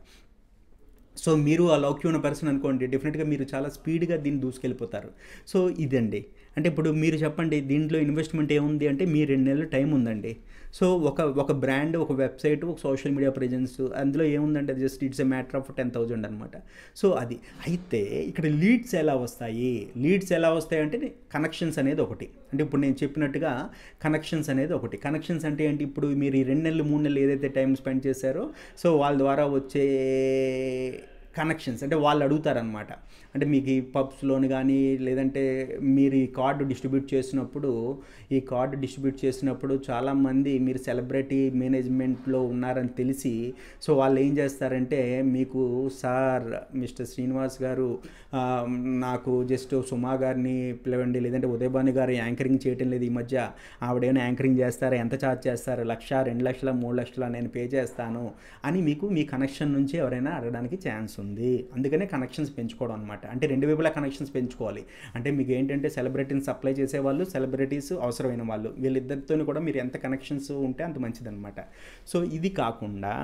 సో మీరు ఆ లౌక్యం ఉన్న పర్సన్ అనుకోండి, డెఫినెట్గా మీరు చాలా స్పీడ్గా దీన్ని దూసుకెళ్ళిపోతారు. సో ఇదండి. అంటే ఇప్పుడు మీరు చెప్పండి, దీంట్లో ఇన్వెస్ట్మెంట్ ఏముంది అంటే మీ 2 నెలలు టైం ఉందండి. సో ఒక బ్రాండ్, ఒక వెబ్సైట్, ఒక సోషల్ మీడియా ప్రెజెన్స్, అందులో ఏముందంటే just it's a matter of 10,000 అనమాట. సో అది అయితే ఇక్కడ లీడ్స్ ఎలా వస్తాయి అంటే కనెక్షన్స్ అనేది ఒకటి. అంటే ఇప్పుడు నేను చెప్పినట్టుగా కనెక్షన్స్ అనేది ఒకటి. కనెక్షన్స్ అంటే ఏంటి, ఇప్పుడు మీరు ఈ 2 నెలలు 3 నెలలు ఏదైతే టైం స్పెండ్ చేశారో, సో వాళ్ళ ద్వారా వచ్చే కనెక్షన్స్ అంటే వాళ్ళు అడుగుతారనమాట. అంటే మీకు ఈ పబ్స్లోని కానీ, లేదంటే మీరు ఈ కార్డు డిస్ట్రిబ్యూట్ చేసినప్పుడు చాలామంది మీరు సెలబ్రిటీ మేనేజ్మెంట్లో ఉన్నారని తెలిసి, సో వాళ్ళు ఏం చేస్తారంటే మీకు, సార్ మిస్టర్ శ్రీనివాస్ గారు నాకు జస్ట్ సుమా గారిని పిలవండి, లేదంటే ఉదయభాను గారు యాంకరింగ్ చేయటం లేదు ఈ మధ్య, ఆవిడేమైనా యాంకరింగ్ చేస్తారా, ఎంత ఛార్జ్ చేస్తారు, 1,00,000, 2,00,000, 3,00,000 నేను పే చేస్తాను అని మీకు మీ కనెక్షన్ నుంచి ఎవరైనా అడగడానికి ఛాన్స్ ఉంది. అందుకనే కనెక్షన్స్ పెంచుకోవడం అనమాట. అంటే 2 వైపులా కనెక్షన్స్ పెంచుకోవాలి. అంటే మీకు ఏంటంటే సెలబ్రిటీని సప్లై చేసేవాళ్ళు, సెలబ్రిటీస్ అవసరమైన వాళ్ళు, వీళ్ళిద్దరితో కూడా మీరు ఎంత కనెక్షన్స్ ఉంటే అంత మంచిదన్నమాట. సో ఇది కాకుండా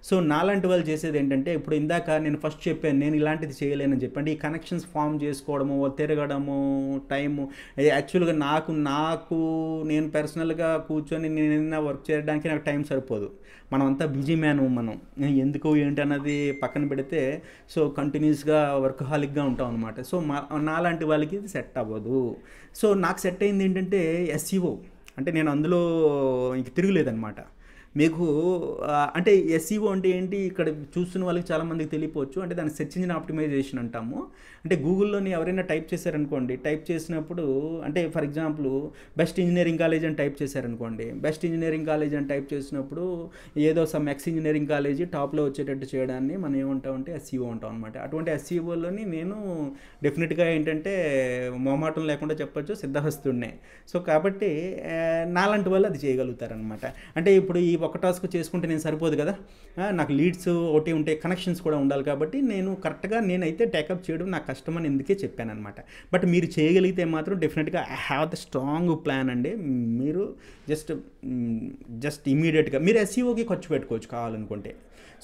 సో నాలాంటి వాళ్ళు చేసేది ఏంటంటే, ఇప్పుడు ఇందాక నేను ఫస్ట్ చెప్పాను నేను ఇలాంటిది చేయలేనని చెప్పండి. ఈ కనెక్షన్స్ ఫామ్ చేసుకోవడము, తిరగడము, టైము, యాక్చువల్గా నాకు నేను పర్సనల్గా కూర్చొని నేను ఏదైనా వర్క్ చేయడానికి నాకు టైం సరిపోదు. మనం అంతా బిజీ మ్యాన్. మనం ఎందుకు ఏంటి అన్నది పక్కన పెడితే సో కంటిన్యూస్గా వర్కహాలిక్గా ఉంటాం అనమాట. సో నాలాంటి వాళ్ళకి ఇది సెట్ అవ్వదు. సో నాకు సెట్ అయింది ఏంటంటే SEO. అంటే నేను అందులో ఇంక తిరుగులేదనమాట. మీకు అంటే SEO అంటే ఏంటి, ఇక్కడ చూస్తున్న వాళ్ళకి చాలామందికి తెలియపోవచ్చు. అంటే దాన్ని సెర్చ్ ఇంజిన్ ఆప్టిమైజేషన్ అంటాము. అంటే గూగుల్లోని ఎవరైనా టైప్ చేశారనుకోండి, టైప్ చేసినప్పుడు అంటే for example best engineering college అని టైప్ చేశారనుకోండి, బెస్ట్ ఇంజనీరింగ్ కాలేజ్ అని టైప్ చేసినప్పుడు ఏదో సమ్ ఎక్స్ ఇంజనీరింగ్ కాలేజీ టాప్లో వచ్చేటట్టు చేయడాన్ని మనం ఏమంటామంటే SEO అంటాం అనమాట. అటువంటి SEOలోని నేను డెఫినెట్గా ఏంటంటే మొహమాటం లేకుండా చెప్పొచ్చు, సిద్ధహస్తుడినే. సో కాబట్టి నాలాంటి వాళ్ళు అది చేయగలుగుతారనమాట. అంటే ఇప్పుడు ఈ ఒక టాస్క్ చేసుకుంటే నేను సరిపోదు కదా, నాకు లీడ్స్ ఒకటి ఉంటే కనెక్షన్స్ కూడా ఉండాలి. కాబట్టి నేను కరెక్ట్గా నేనైతే టేకప్ చేయడం నాకు కష్టం అని ఎందుకే చెప్పాను అనమాట. బట్ మీరు చేయగలిగితే మాత్రం డెఫినెట్గా I have the strong plan అండి. మీరు జస్ట్ ఇమీడియట్గా మీరు SEOకి ఖర్చు పెట్టుకోవచ్చు కావాలనుకుంటే.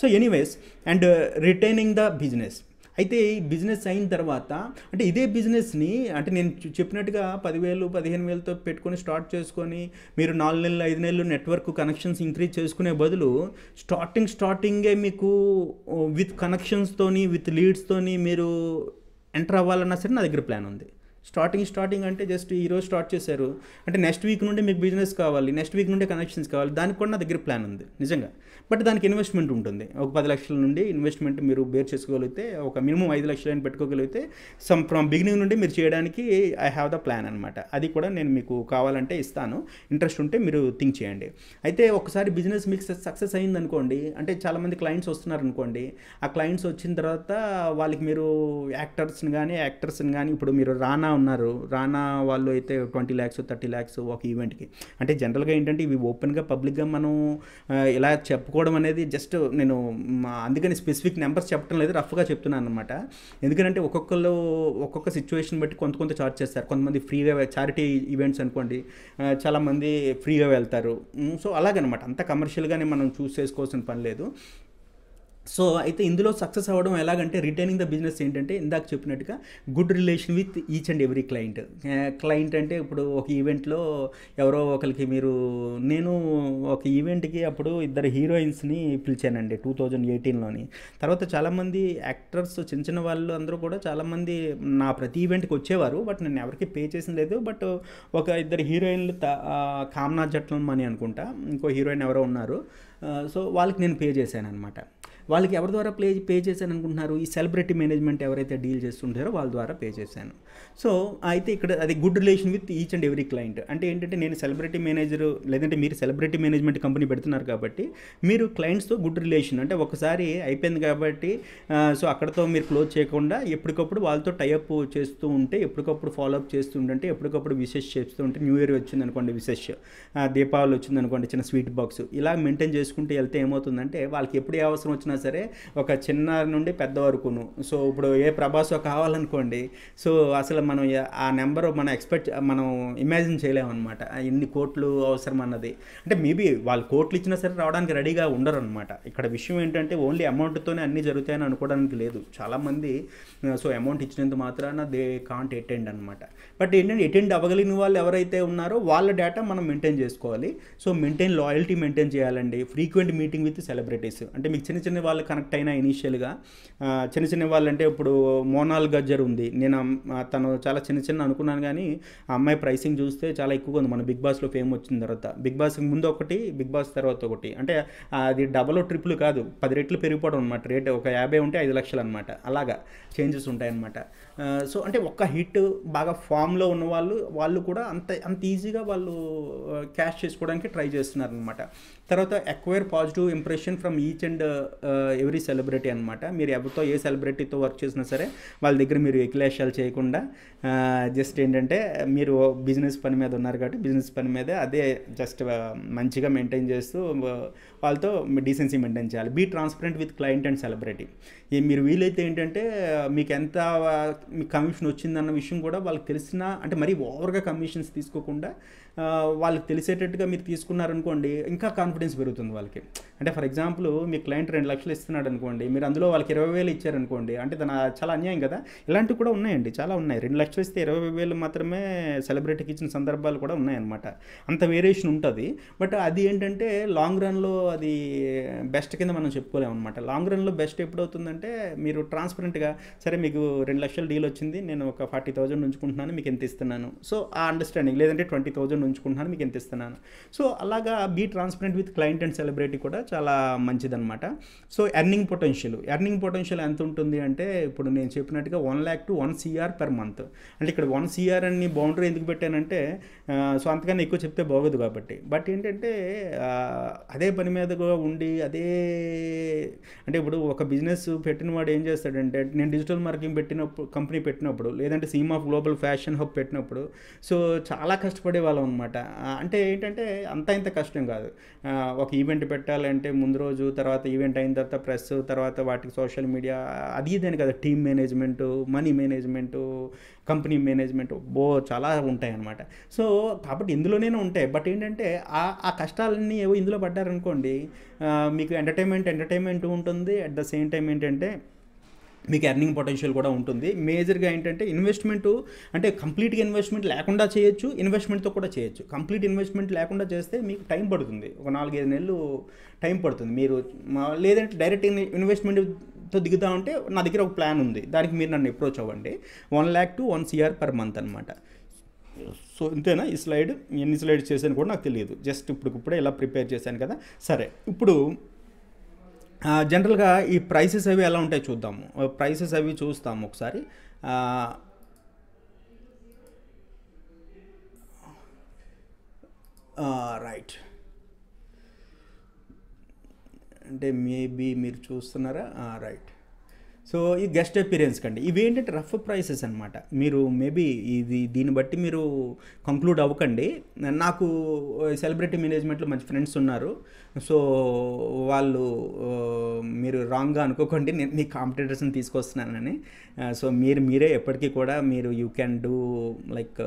So anyways, and retaining the business. అయితే ఈ బిజినెస్ అయిన తర్వాత అంటే ఇదే బిజినెస్ని అంటే నేను చెప్పినట్టుగా 10,000, 15,000తో పెట్టుకొని స్టార్ట్ చేసుకొని మీరు 4 నెలలు 5 నెలలు నెట్వర్క్ కనెక్షన్స్ ఇంక్రీజ్ చేసుకునే బదులు స్టార్టింగే మీకు విత్ కనెక్షన్స్తోని, విత్ లీడ్స్తోని మీరు ఎంటర్ అవ్వాలన్నా సరే నా దగ్గర ప్లాన్ ఉంది. స్టార్టింగ్ అంటే జస్ట్ ఈరోజు స్టార్ట్ చేశారు అంటే నెక్స్ట్ వీక్ నుండి మీకు బిజినెస్ కావాలి, నెక్స్ట్ వీక్ నుండి కనెక్షన్స్ కావాలి, దానికి కూడా నా దగ్గర ప్లాన్ ఉంది నిజంగా. బట్ దానికి ఇన్వెస్ట్మెంట్ ఉంటుంది. ఒక 10 లక్షల నుండి ఇన్వెస్ట్మెంట్ మీరు బేర్ చేసుకోగలిగితే, ఒక మినిమం 5 లక్షలు అని పెట్టుకోగలిగితే ఫ్రమ్ బిగినింగ్ నుండి మీరు చేయడానికి ఐ హ్యావ్ ద ప్లాన్ అనమాట. అది కూడా నేను మీకు కావాలంటే ఇస్తాను, ఇంట్రెస్ట్ ఉంటే మీరు థింక్ చేయండి. అయితే ఒకసారి బిజినెస్ మీకు సక్సెస్ అయిందనుకోండి, అంటే చాలామంది క్లయింట్స్ వస్తున్నారనుకోండి, ఆ క్లయింట్స్ వచ్చిన తర్వాత వాళ్ళకి మీరు యాక్టర్స్ని కానీ ఇప్పుడు మీరు రానా ఉన్నారు, రానా వాళ్ళు అయితే 20 lakhs 30 lakhs ఒక ఈవెంట్కి. అంటే జనరల్గా ఏంటంటే ఇవి ఓపెన్గా పబ్లిక్గా మనం ఇలా చెప్పుకోవడం అనేది జస్ట్ నేను అందుకని స్పెసిఫిక్ నెంబర్స్ చెప్పడం లేదు, రఫ్గా చెప్తున్నాను అనమాట. ఎందుకంటే ఒక్కొక్క సిచ్యువేషన్ బట్టి కొంత చార్జ్ చేస్తారు. కొంతమంది ఫ్రీగా చారిటీ ఈవెంట్స్ అనుకోండి, చాలామంది ఫ్రీగా వెళ్తారు. సో అలాగనమాట, అంత కమర్షియల్గానే మనం చూస్ చేసుకోవాల్సిన పని లేదు. సో అయితే ఇందులో సక్సెస్ అవ్వడం ఎలాగంటే రిటైనింగ్ ద బిజినెస్ ఏంటంటే ఇందాక చెప్పినట్టుగా good relation with each and every client. Client అంటే ఇప్పుడు ఒక ఈవెంట్లో ఎవరో ఒకరికి నేను ఒక ఈవెంట్కి అప్పుడు ఇద్దరు హీరోయిన్స్ని పిలిచానండి 2018లోని. తర్వాత చాలామంది యాక్టర్స్ చిన్న చిన్న వాళ్ళు అందరూ కూడా చాలామంది నా ప్రతి ఈవెంట్కి వచ్చేవారు. బట్ నేను ఎవరికి పే చేసిన లేదు. బట్ ఒక ఇద్దరు హీరోయిన్లు కామ్నా జట్లమని అనుకుంటా, ఇంకో హీరోయిన్ ఎవరో ఉన్నారు. సో వాళ్ళకి నేను పే చేశాను అనమాట. వాళ్ళకి ఎవరి ద్వారా పే చేశాను అనుకుంటున్నారు? ఈ సెలబ్రిటీ మేనేజ్మెంట్ ఎవరైతే డీల్ చేస్తుంటారో వాళ్ళ ద్వారా పే చేశాను. సో అయితే ఇక్కడ అది good relation with each and every client అంటే ఏంటంటే, నేను సెలబ్రిటీ మేనేజరు లేదంటే మీరు సెలబ్రిటీ మేనేజ్మెంట్ కంపెనీ పెడుతున్నారు కాబట్టి మీరు క్లయింట్స్తో గుడ్ రిలేషన్ అంటే ఒకసారి అయిపోయింది కాబట్టి సో అక్కడతో మీరు క్లోజ్ చేయకుండా ఎప్పటికప్పుడు వాళ్ళతో టైఅప్ చేస్తూ ఉంటే, ఎప్పటికప్పుడు ఫాలోఅప్ చేస్తూ ఉంటే, ఎప్పటికప్పుడు విషెస్ చేస్తూ ఉంటే, న్యూ ఇయర్ వచ్చిందనుకోండి విషెస్, దీపావళి వచ్చిందనుకోండి చిన్న స్వీట్ బాక్స్, ఇలా మెయింటైన్ చేసుకుంటూ వెళ్తే ఏమవుతుందంటే వాళ్ళకి ఎప్పుడు ఏ అవసరం వచ్చినా సరే ఒక చిన్న నుండి పెద్ద వరకును. సో ఇప్పుడు ఏ ప్రభాసో కావాలనుకోండి, సో అసలు మనం ఆ నెంబర్ మనం ఇమాజిన్ చేయలేమన్నమాట. ఎన్ని కోట్లు అవసరం అన్నది. అంటే మేబీ వాళ్ళు కోట్లు ఇచ్చినా సరే రావడానికి రెడీగా ఉండరు అనమాట. ఇక్కడ విషయం ఏంటంటే ఓన్లీ అమౌంట్తోనే అన్నీ జరుగుతాయని అనుకోవడానికి లేదు. చాలామంది సో అమౌంట్ ఇచ్చినంత మాత్రాన దే కాంట్ అటెండ్ అనమాట. బట్ ఏంటంటే అటెండ్ అవ్వగలిగిన వాళ్ళు ఎవరైతే ఉన్నారో వాళ్ళ డేటా మనం మెయింటైన్ చేసుకోవాలి. సో లాయల్టీ మెయింటైన్ చేయాలండి. ఫ్రీక్వెంట్ మీటింగ్ విత్ సెలబ్రిటీస్ అంటే మీకు చిన్న చిన్న వాళ్ళు కనెక్ట్ అయినా ఇనీషియల్గా చిన్న చిన్న వాళ్ళు అంటే ఇప్పుడు మోనాల్ గజ్జర్ ఉంది. నేను తను చాలా చిన్న అనుకున్నాను కానీ ఆ అమ్మాయి ప్రైసింగ్ చూస్తే చాలా ఎక్కువగా ఉంది. మన బిగ్ బాస్లో ఫేమ్ వచ్చిన తర్వాత బిగ్ బాస్ ముందు ఒకటి, బిగ్ బాస్ తర్వాత ఒకటి, అంటే అది డబల్ ట్రిపుల్ కాదు 10 రెట్లు పెరిగిపోవడం అనమాట. రేట్ ఒక 50 ఉంటే 5 లక్షలు అనమాట. అలాగా చేంజెస్ ఉంటాయన్నమాట. సో అంటే ఒక్క హిట్ బాగా ఫామ్లో ఉన్న వాళ్ళు కూడా అంత ఈజీగా వాళ్ళు క్యాష్ చేసుకోవడానికి ట్రై చేస్తున్నారు అనమాట. తర్వాత acquire positive impression from each and every celebrity అనమాట. మీరు ఎవరితో ఏ సెలబ్రిటీతో వర్క్ చేసినా సరే వాళ్ళ దగ్గర మీరు ఎక్లేషాలు చేయకుండా జస్ట్ ఏంటంటే మీరు బిజినెస్ పని మీద ఉన్నారు కాబట్టి బిజినెస్ పని మీదే అదే జస్ట్ మంచిగా మెయింటైన్ చేస్తూ వాళ్ళతో డీసెన్సీ మెయింటైన్ చేయాలి. Be transparent with client and celebrity. మీరు వీలైతే ఏంటంటే మీకు ఎంత మీకు కమిషన్ వచ్చిందన్న విషయం కూడా వాళ్ళకి తెలిసినా, అంటే మరీ ఓవర్గా కమిషన్స్ తీసుకోకుండా వాళ్ళకి తెలిసేటట్టుగా మీరు తీసుకున్నారనుకోండి ఇంకా కాన్ఫిడెన్స్ పెరుగుతుంది వాళ్ళకి. అంటే ఫర్ ఎగ్జాంపుల్ మీ క్లయింట్ 2 లక్షలు ఇస్తున్నాడు అనుకోండి, మీరు అందులో వాళ్ళకి 20,000 ఇచ్చారనుకోండి, అంటే చాలా అన్యాయం కదా. ఇలాంటివి కూడా ఉన్నాయండి, చాలా ఉన్నాయి. 2 లక్షలు ఇస్తే 20,000 మాత్రమే సెలబ్రిటీకి ఇచ్చిన సందర్భాలు కూడా ఉన్నాయన్నమాట. అంత వేరియేషన్ ఉంటుంది. బట్ అది ఏంటంటే లాంగ్ రన్లో అది బెస్ట్ కింద మనం చెప్పుకోలేము అనమాట. లాంగ్ రన్లో బెస్ట్ ఎప్పుడవుతుందంటే మీరు ట్రాన్స్పరెంట్గా, సరే మీకు 2 లక్షల డీల్ వచ్చింది, నేను ఒక 40,000 ఉంచుకుంటున్నాను, మీకు ఎంత ఇస్తున్నాను, సో ఆ అండర్స్టాండింగ్, లేదంటే 20,000 ఉంచుకుంటున్నాను, మీకు ఎంత ఇస్తున్నాను, సో అలాగా be transparent with client and celebrity కూడా చాలా మంచిదన్నమాట. సో ఎర్నింగ్ పొటెన్షియల్ ఎంత ఉంటుంది అంటే, ఇప్పుడు నేను చెప్పినట్టుగా 1 lakh to 1 crore per month. అంటే ఇక్కడ 1 crore అని బౌండరీ ఎందుకు పెట్టానంటే సో అంతకన్నా ఎక్కువ చెప్తే బాగోదు కాబట్టి. బట్ ఏంటంటే అదే పని మీదగా ఉండి అంటే ఇప్పుడు ఒక బిజినెస్ పెట్టిన వాడు ఏం చేస్తాడంటే, నేను డిజిటల్ మార్కెటింగ్ కంపెనీ పెట్టినప్పుడు, లేదంటే seem of global fashion hub పెట్టినప్పుడు సో చాలా కష్టపడే వాళ్ళం అనమాట. అంటే ఏంటంటే ఇంత కష్టం కాదు. ఒక ఈవెంట్ పెట్టాలంటే ముందు రోజు, తర్వాత ఈవెంట్ అయిన తర్వాత ప్రెస్, తర్వాత వాటికి సోషల్ మీడియా, అది ఇదేని కదా, team management, money management, company management, చాలా ఉంటాయి అన్నమాట. సో కాబట్టి ఇందులోనే ఉంటాయి. బట్ ఏంటంటే ఆ కష్టాలన్నీ ఏవో ఇందులో పడ్డారనుకోండి, మీకు ఎంటర్టైన్మెంట్ ఉంటుంది. అట్ ద సేమ్ టైం ఏంటంటే మీకు ఎర్నింగ్ పొటెన్షియల్ కూడా ఉంటుంది. మేజర్గా ఏంటంటే ఇన్వెస్ట్మెంట్, అంటే కంప్లీట్గా ఇన్వెస్ట్మెంట్ లేకుండా చేయొచ్చు, ఇన్వెస్ట్మెంట్తో కూడా చేయొచ్చు. కంప్లీట్ ఇన్వెస్ట్మెంట్ లేకుండా చేస్తే మీకు టైం పడుతుంది, ఒక 4-5 నెలలు టైం పడుతుంది. మీరు లేదంటే డైరెక్ట్ ఇన్వెస్ట్మెంట్తో దిగుతా ఉంటే నా దగ్గర ఒక ప్లాన్ ఉంది, దానికి మీరు నన్ను అప్రోచ్ అవ్వండి. 1 lakh to 1 crore per month అనమాట. సో ఇంతేనా ఈ స్లైడ్? ఎన్ని స్లైడ్స్ చేశాను కూడా నాకు తెలియదు, జస్ట్ ఇప్పుడే ఇలా ప్రిపేర్ చేశాను కదా. సరే, ఇప్పుడు జనరల్గా ఈ ప్రైసెస్ అవి ఎలా ఉంటాయి చూద్దాము. ప్రైసెస్ అవి చూస్తాము ఒకసారి. రైట్, అంటే మేబీ మీరు చూస్తున్నారా? రైట్. సో ఈ గెస్ట్ అపీరెన్స్ కండి, ఇవి ఏంటంటే రఫ్ ప్రైసెస్ అనమాట. మీరు మేబీ దీన్ని బట్టి మీరు కంక్లూడ్ అవ్వకండి. నాకు సెలబ్రిటీ మేనేజ్మెంట్లో మంచి ఫ్రెండ్స్ ఉన్నారు. సో వాళ్ళు, మీరు రాంగ్గా అనుకోకండి, నేను మీ కాంపిటీటర్స్ని తీసుకొస్తున్నానని. సో మీరే ఎప్పటికీ కూడా యూ క్యాన్ డూ లైక్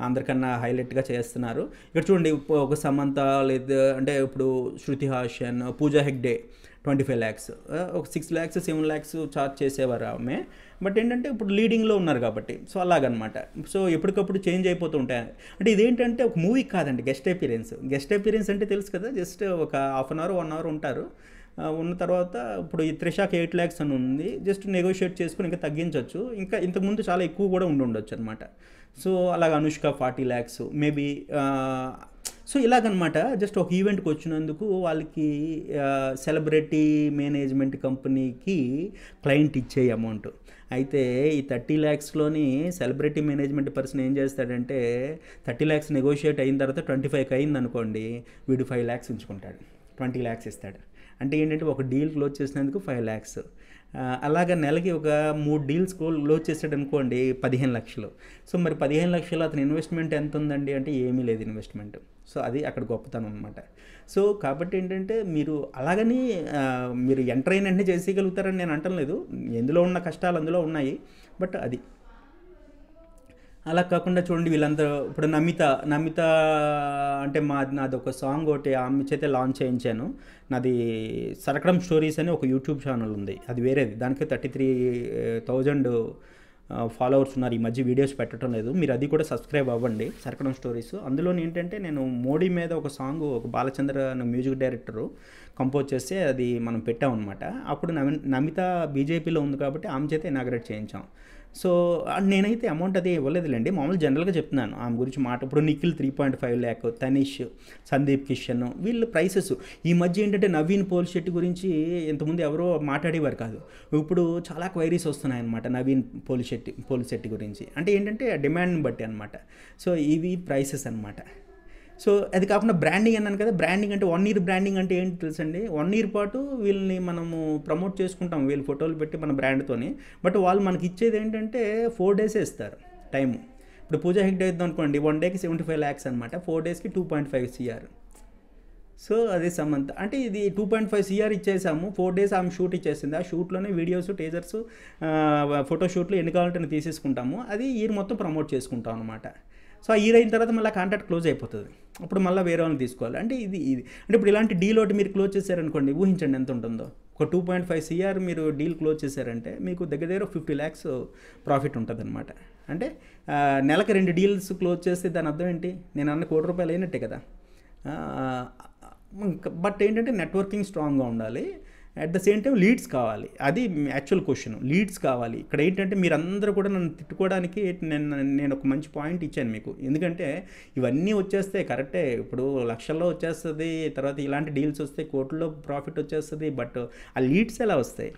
అందరికన్నా హైలైట్గా చేస్తున్నారు. ఇక్కడ చూడండి, ఒక సమంత, లేదా అంటే ఇప్పుడు శృతి హాసన్, పూజా హెగ్డే, 25 lakhs, ఒక 6 lakhs 7 lakhs చార్జ్ చేసేవారు ఆమె. బట్ ఏంటంటే ఇప్పుడు లీడింగ్లో ఉన్నారు కాబట్టి సో అలాగనమాట. సో ఎప్పటికప్పుడు చేంజ్ అయిపోతూ ఉంటాయి. అంటే ఇదేంటంటే ఒక మూవీ కాదండి, గెస్ట్ అపీరెన్స్ అంటే తెలుసు కదా, జస్ట్ ఒక హాఫ్ అన్ అవర్ 1 hour ఉంటారు. ఉన్న తర్వాత ఇప్పుడు ఈ త్రిషాకి 8 lakhs అని ఉంది, జస్ట్ నెగోషియేట్ చేసుకుని ఇంకా తగ్గించవచ్చు, ఇంకా ఇంతకుముందు చాలా ఎక్కువ కూడా ఉండొచ్చు అనమాట. సో అలాగ అనుష్క 40 lakhs మేబీ. సో ఇలాగనమాట, జస్ట్ ఒక ఈవెంట్కి వచ్చినందుకు వాళ్ళకి సెలబ్రిటీ మేనేజ్మెంట్ కంపెనీకి క్లయింట్ ఇచ్చే అమౌంట్. అయితే ఈ 30 lakhsలోని సెలబ్రిటీ మేనేజ్మెంట్ పర్సన్ ఏం చేస్తాడంటే 30 lakhs నెగోషియేట్ అయిన తర్వాత 25కి అయింది అనుకోండి, వీడు 5 lakhs ఉంచుకుంటాడు, 20 lakhs ఇస్తాడు. అంటే ఏంటంటే ఒక డీల్ క్లోజ్ చేసినందుకు 5 lakhs. అలాగ నెలకి ఒక 3 డీల్స్ క్లోజ్ చేసాడు అనుకోండి 15 లక్షలు. సో మరి 15 లక్షలు అతని ఇన్వెస్ట్మెంట్ ఎంత ఉందండి అంటే ఏమీ లేదు ఇన్వెస్ట్మెంట్. సో అది అక్కడ గొప్పతనం అనమాట. సో కాబట్టి ఏంటంటే మీరు అలాగని మీరు ఎంటర్ అయిన వెంటనే చేసేయగలుగుతారని నేను అంటలేదు, ఎందులో ఉన్న కష్టాలు అందులో ఉన్నాయి. బట్ అది అలా కాకుండా చూడండి వీళ్ళందరూ ఇప్పుడు నమిత అంటే నాది ఒక సాంగ్ ఒకటి ఆమె చేతే లాంచ్ చేయించాను. నాది సరకడం స్టోరీస్ అని ఒక యూట్యూబ్ ఛానల్ ఉంది, అది వేరేది. దానికి 33,000 ఫాలోవర్స్ ఉన్నారు. ఈ మధ్య వీడియోస్ పెట్టడం లేదు, మీరు అది కూడా సబ్స్క్రైబ్ అవ్వండి, సరకడం స్టోరీస్. అందులో ఏంటంటే నేను మోడీ మీద ఒక సాంగ్, ఒక బాలచంద్ర మ్యూజిక్ డైరెక్టరు కంపోజ్ చేస్తే అది మనం పెట్టామన్నమాట. అప్పుడు నమిత బీజేపీలో ఉంది కాబట్టి ఆమె చేత ఇనాగ్రేట్ చేయించాం. సో నేనైతే అమౌంట్ అది ఇవ్వలేదులేండి, మామూలు జనరల్గా చెప్తున్నాను ఆమె గురించి మాట. ఇప్పుడు నిఖిల్ 3.5 lakh, తనీష్, సందీప్ కిషన్, వీళ్ళు ప్రైసెస్. ఈ మధ్య ఏంటంటే నవీన్ పోలిశెట్టి గురించి ఇంతకుముందు ఎవరో మాట్లాడేవారు కాదు, ఇప్పుడు చాలా క్వైరీస్ వస్తున్నాయన్నమాట నవీన్ పోలిశెట్టి గురించి. అంటే ఏంటంటే డిమాండ్ని బట్టి అనమాట. సో ఇవి ప్రైసెస్ అనమాట. సో అది కాకుండా బ్రాండింగ్ అన్నాను కదా, బ్రాండింగ్ అంటే 1 year బ్రాండింగ్ అంటే ఏంటి తెలుసండి. 1 year పాటు వీళ్ళని మనము ప్రమోట్ చేసుకుంటాం, వీళ్ళు ఫోటోలు పెట్టి మన బ్రాండ్తోని. బట్ వాళ్ళు మనకి ఇచ్చేది ఏంటంటే 4 days ఇస్తారు టైము. ఇప్పుడు పూజా హెగ్డే ఇద్దాం అనుకోండి, 1 dayకి 75 lakhs అనమాట, 4 daysకి 2.5 crore. సో అదే సమంత అంటే ఇది 2.5 crore ఇచ్చేసాము, 4 days ఆమె షూట్ ఇచ్చేసింది. ఆ షూట్లోనే వీడియోస్, టీజర్స్, ఫోటోషూట్లు ఎన్ని కావాలంటే తీసేసుకుంటాము, అది ఇయర్ మొత్తం ప్రమోట్ చేసుకుంటాం అనమాట. సో ఆ ఇయర్ అయిన తర్వాత మళ్ళీ కాంట్రాక్ట్ క్లోజ్ అయిపోతుంది, అప్పుడు మళ్ళీ వేరే వాళ్ళని తీసుకోవాలి. అంటే ఇది అంటే ఇప్పుడు ఇలాంటి డీల్ ఒకటి మీరు క్లోజ్ చేశారనుకోండి, ఊహించండి ఎంత ఉంటుందో. ఒక 2.5 crore మీరు డీల్ క్లోజ్ చేశారంటే మీకు దగ్గర 50 lakhs ప్రాఫిట్ ఉంటుంది అనమాట. అంటే నెలకు 2 deals క్లోజ్ చేస్తే దాని అర్థం ఏంటి, నేను అన్న ₹1 కోటి అయినట్టే కదా. బట్ ఏంటంటే నెట్వర్కింగ్ స్ట్రాంగ్గా ఉండాలి, at the same time leads కావాలి. అది యాక్చువల్ క్వశ్చన్, లీడ్స్ కావాలి. ఇక్కడ ఏంటంటే మీరందరూ కూడా నన్ను తిట్టుకోవడానికి నేను ఒక మంచి పాయింట్ ఇచ్చాను మీకు. ఎందుకంటే ఇవన్నీ వచ్చేస్తే కరెక్టే, ఇప్పుడు లక్షల్లో వచ్చేస్తుంది, తర్వాత ఇలాంటి డీల్స్ వస్తాయి, కోట్లలో ప్రాఫిట్ వచ్చేస్తుంది. బట్ ఆ లీడ్స్ ఎలా వస్తాయి,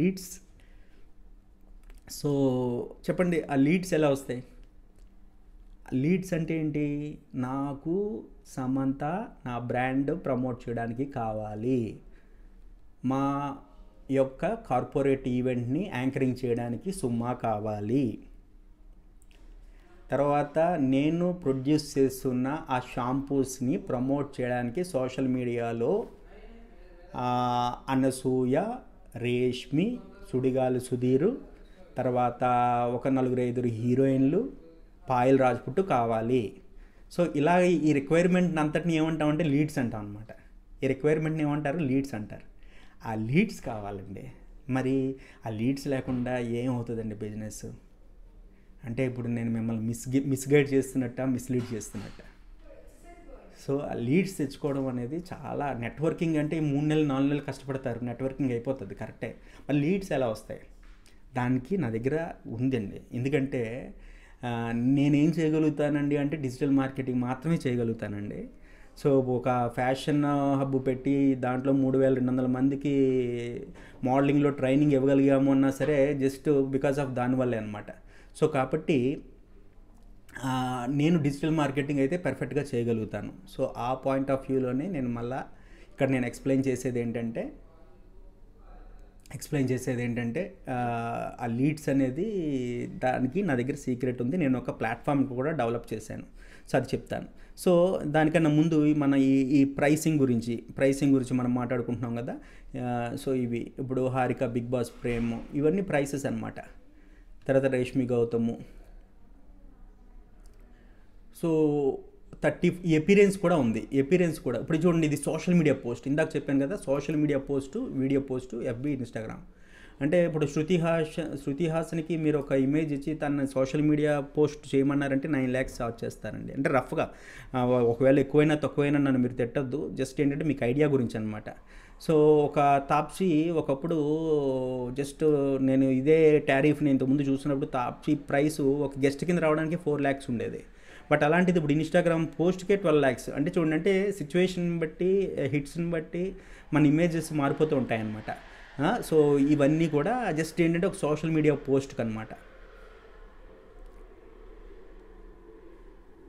లీడ్స్? సో చెప్పండి, ఆ లీడ్స్ ఎలా వస్తాయి? లీడ్స్ అంటే ఏంటి, నాకు సమంత నా బ్రాండ్ ప్రమోట్ చేయడానికి కావాలి, మా యొక్క కార్పొరేట్ ఈవెంట్ని యాంకరింగ్ చేయడానికి సుమా కావాలి, తర్వాత నేను ప్రొడ్యూస్ చేస్తున్న ఆ షాంపూస్ని ప్రమోట్ చేయడానికి సోషల్ మీడియాలో అనసూయ, రేష్మి, సుడిగాలి సుధీరు, తర్వాత ఒక 4-5 హీరోయిన్లు, పాయల్ రాజ్పుట్ కావాలి. సో ఇలా ఈ రిక్వైర్మెంట్ని అంతటిని ఏమంటామంటే లీడ్స్ అంటాం అనమాట. ఈ రిక్వైర్మెంట్ని ఏమంటారు, లీడ్స్ అంటారు. ఆ లీడ్స్ కావాలండి. మరి ఆ లీడ్స్ లేకుండా ఏమవుతుందండి బిజినెస్? అంటే ఇప్పుడు నేను మిమ్మల్ని మిస్గైడ్ చేస్తున్నట్ట, మిస్లీడ్ చేస్తున్నట్ట. సో ఆ లీడ్స్ తెచ్చుకోవడం అనేది చాలా, నెట్వర్కింగ్ అంటే 3 నెలలు 4 నెలలు కష్టపడతారు, నెట్వర్కింగ్ అయిపోతుంది కరెక్టే. మరి లీడ్స్ ఎలా వస్తాయి? దానికి నా దగ్గర ఉందండి. ఎందుకంటే నేనేం చేయగలుగుతానండి అంటే డిజిటల్ మార్కెటింగ్ మాత్రమే చేయగలుగుతానండి. సో ఒక ఫ్యాషన్ హబ్ పెట్టి దాంట్లో 3,200 మందికి మోడలింగ్లో ట్రైనింగ్ ఇవ్వగలిగాము అన్నా సరే జస్ట్ బికాస్ ఆఫ్ దానివల్లే అనమాట. సో కాబట్టి నేను డిజిటల్ మార్కెటింగ్ అయితే పర్ఫెక్ట్గా చేయగలుగుతాను. సో ఆ పాయింట్ ఆఫ్ వ్యూలోనే నేను మళ్ళీ ఇక్కడ నేను ఎక్స్ప్లెయిన్ చేసేది ఏంటంటే ఆ లీడ్స్ అనేది దానికి నా దగ్గర సీక్రెట్ ఉంది. నేను ఒక ప్లాట్ఫామ్ కూడా డెవలప్ చేశాను, సో అది చెప్తాను. సో దానికన్నా ముందు మన ఈ ప్రైసింగ్ గురించి మనం మాట్లాడుకుంటున్నాం కదా. సో ఇవి ఇప్పుడు హారిక, బిగ్ బాస్ ప్రేమ్, ఇవన్నీ ప్రైసెస్ అనమాట. తర్వాత రేష్మి గౌతము. సో 30 ఎపీరియన్స్ కూడా ఉంది. ఎపీరియన్స్ కూడా ఇప్పుడు చూడండి, ఇది సోషల్ మీడియా పోస్ట్. ఇందాక చెప్పాను కదా, social media post, video post, FB, Instagram. అంటే ఇప్పుడు శృతి హాసన్కి మీరు ఒక ఇమేజ్ ఇచ్చి తన సోషల్ మీడియా పోస్ట్ చేయమన్నారంటే 9 lakhs చార్జ్ చేస్తారండి. అంటే రఫ్గా, ఒకవేళ ఎక్కువైనా తక్కువైనా నన్ను మీరు తిట్టద్దు, జస్ట్ ఏంటంటే మీకు ఐడియా గురించి అనమాట. సో ఒక తాప్సీ ఒకప్పుడు జస్ట్ నేను ఇదే టారిఫ్ని ఇంతకుముందు చూసినప్పుడు తాప్సీ ప్రైస్ ఒక గెస్ట్ కింద రావడానికి 4 lakhs ఉండేది. బట్ అలాంటిది ఇప్పుడు ఇన్స్టాగ్రామ్ పోస్ట్కే 12 lakhs. అంటే చూడండి, అంటే సిచ్యువేషన్ బట్టి, హిట్స్ని బట్టి మన ఇమేజెస్ మారిపోతూ ఉంటాయన్నమాట. సో ఇవన్నీ కూడా జస్ట్ ఏంటంటే ఒక సోషల్ మీడియా పోస్ట్కి అనమాట.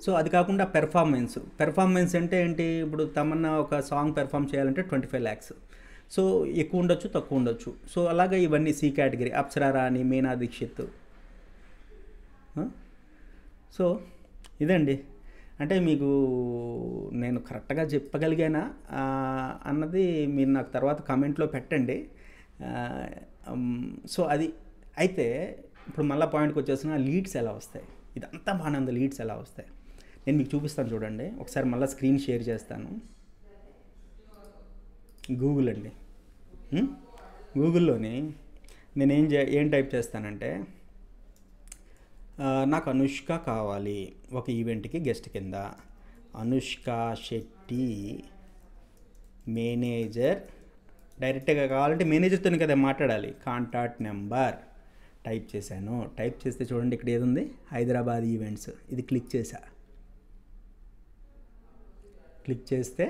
సో అది కాకుండా పెర్ఫార్మెన్స్ అంటే ఏంటి, ఇప్పుడు తమన్నా ఒక సాంగ్ పెర్ఫామ్ చేయాలంటే 25 lakhs. సో ఎక్కువ ఉండొచ్చు, తక్కువ ఉండొచ్చు. సో అలాగే ఇవన్నీ సి కేటగిరీ, అప్సరా రాణి, మీనా దీక్షిత్. సో ఇదండి. అంటే మీకు నేను కరెక్ట్గా చెప్పగలిగానా అన్నది మీరు నాకు తర్వాత కామెంట్లో పెట్టండి. సో అది అయితే ఇప్పుడు మళ్ళీ పాయింట్కి వచ్చేసిన లీడ్స్ ఎలా వస్తాయి, ఇదంతా బాగానే ఉంది. లీడ్స్ ఎలా వస్తాయి నేను మీకు చూపిస్తాను చూడండి. ఒకసారి మళ్ళీ స్క్రీన్ షేర్ చేస్తాను. గూగుల్ అండి. గూగుల్లోని నేను ఏం టైప్ చేస్తానంటే, నాకు అనుష్క కావాలి ఒక ఈవెంట్కి గెస్ట్ కింద, అనుష్క శెట్టి మేనేజర్, డైరెక్ట్గా కావాలంటే మేనేజర్తో కదా మాట్లాడాలి, కాంటాక్ట్ నెంబర్ టైప్ చేశాను. టైప్ చేస్తే చూడండి, ఇక్కడ ఏది ఉంది, హైదరాబాద్ ఈవెంట్స్. ఇది క్లిక్ చేస్తే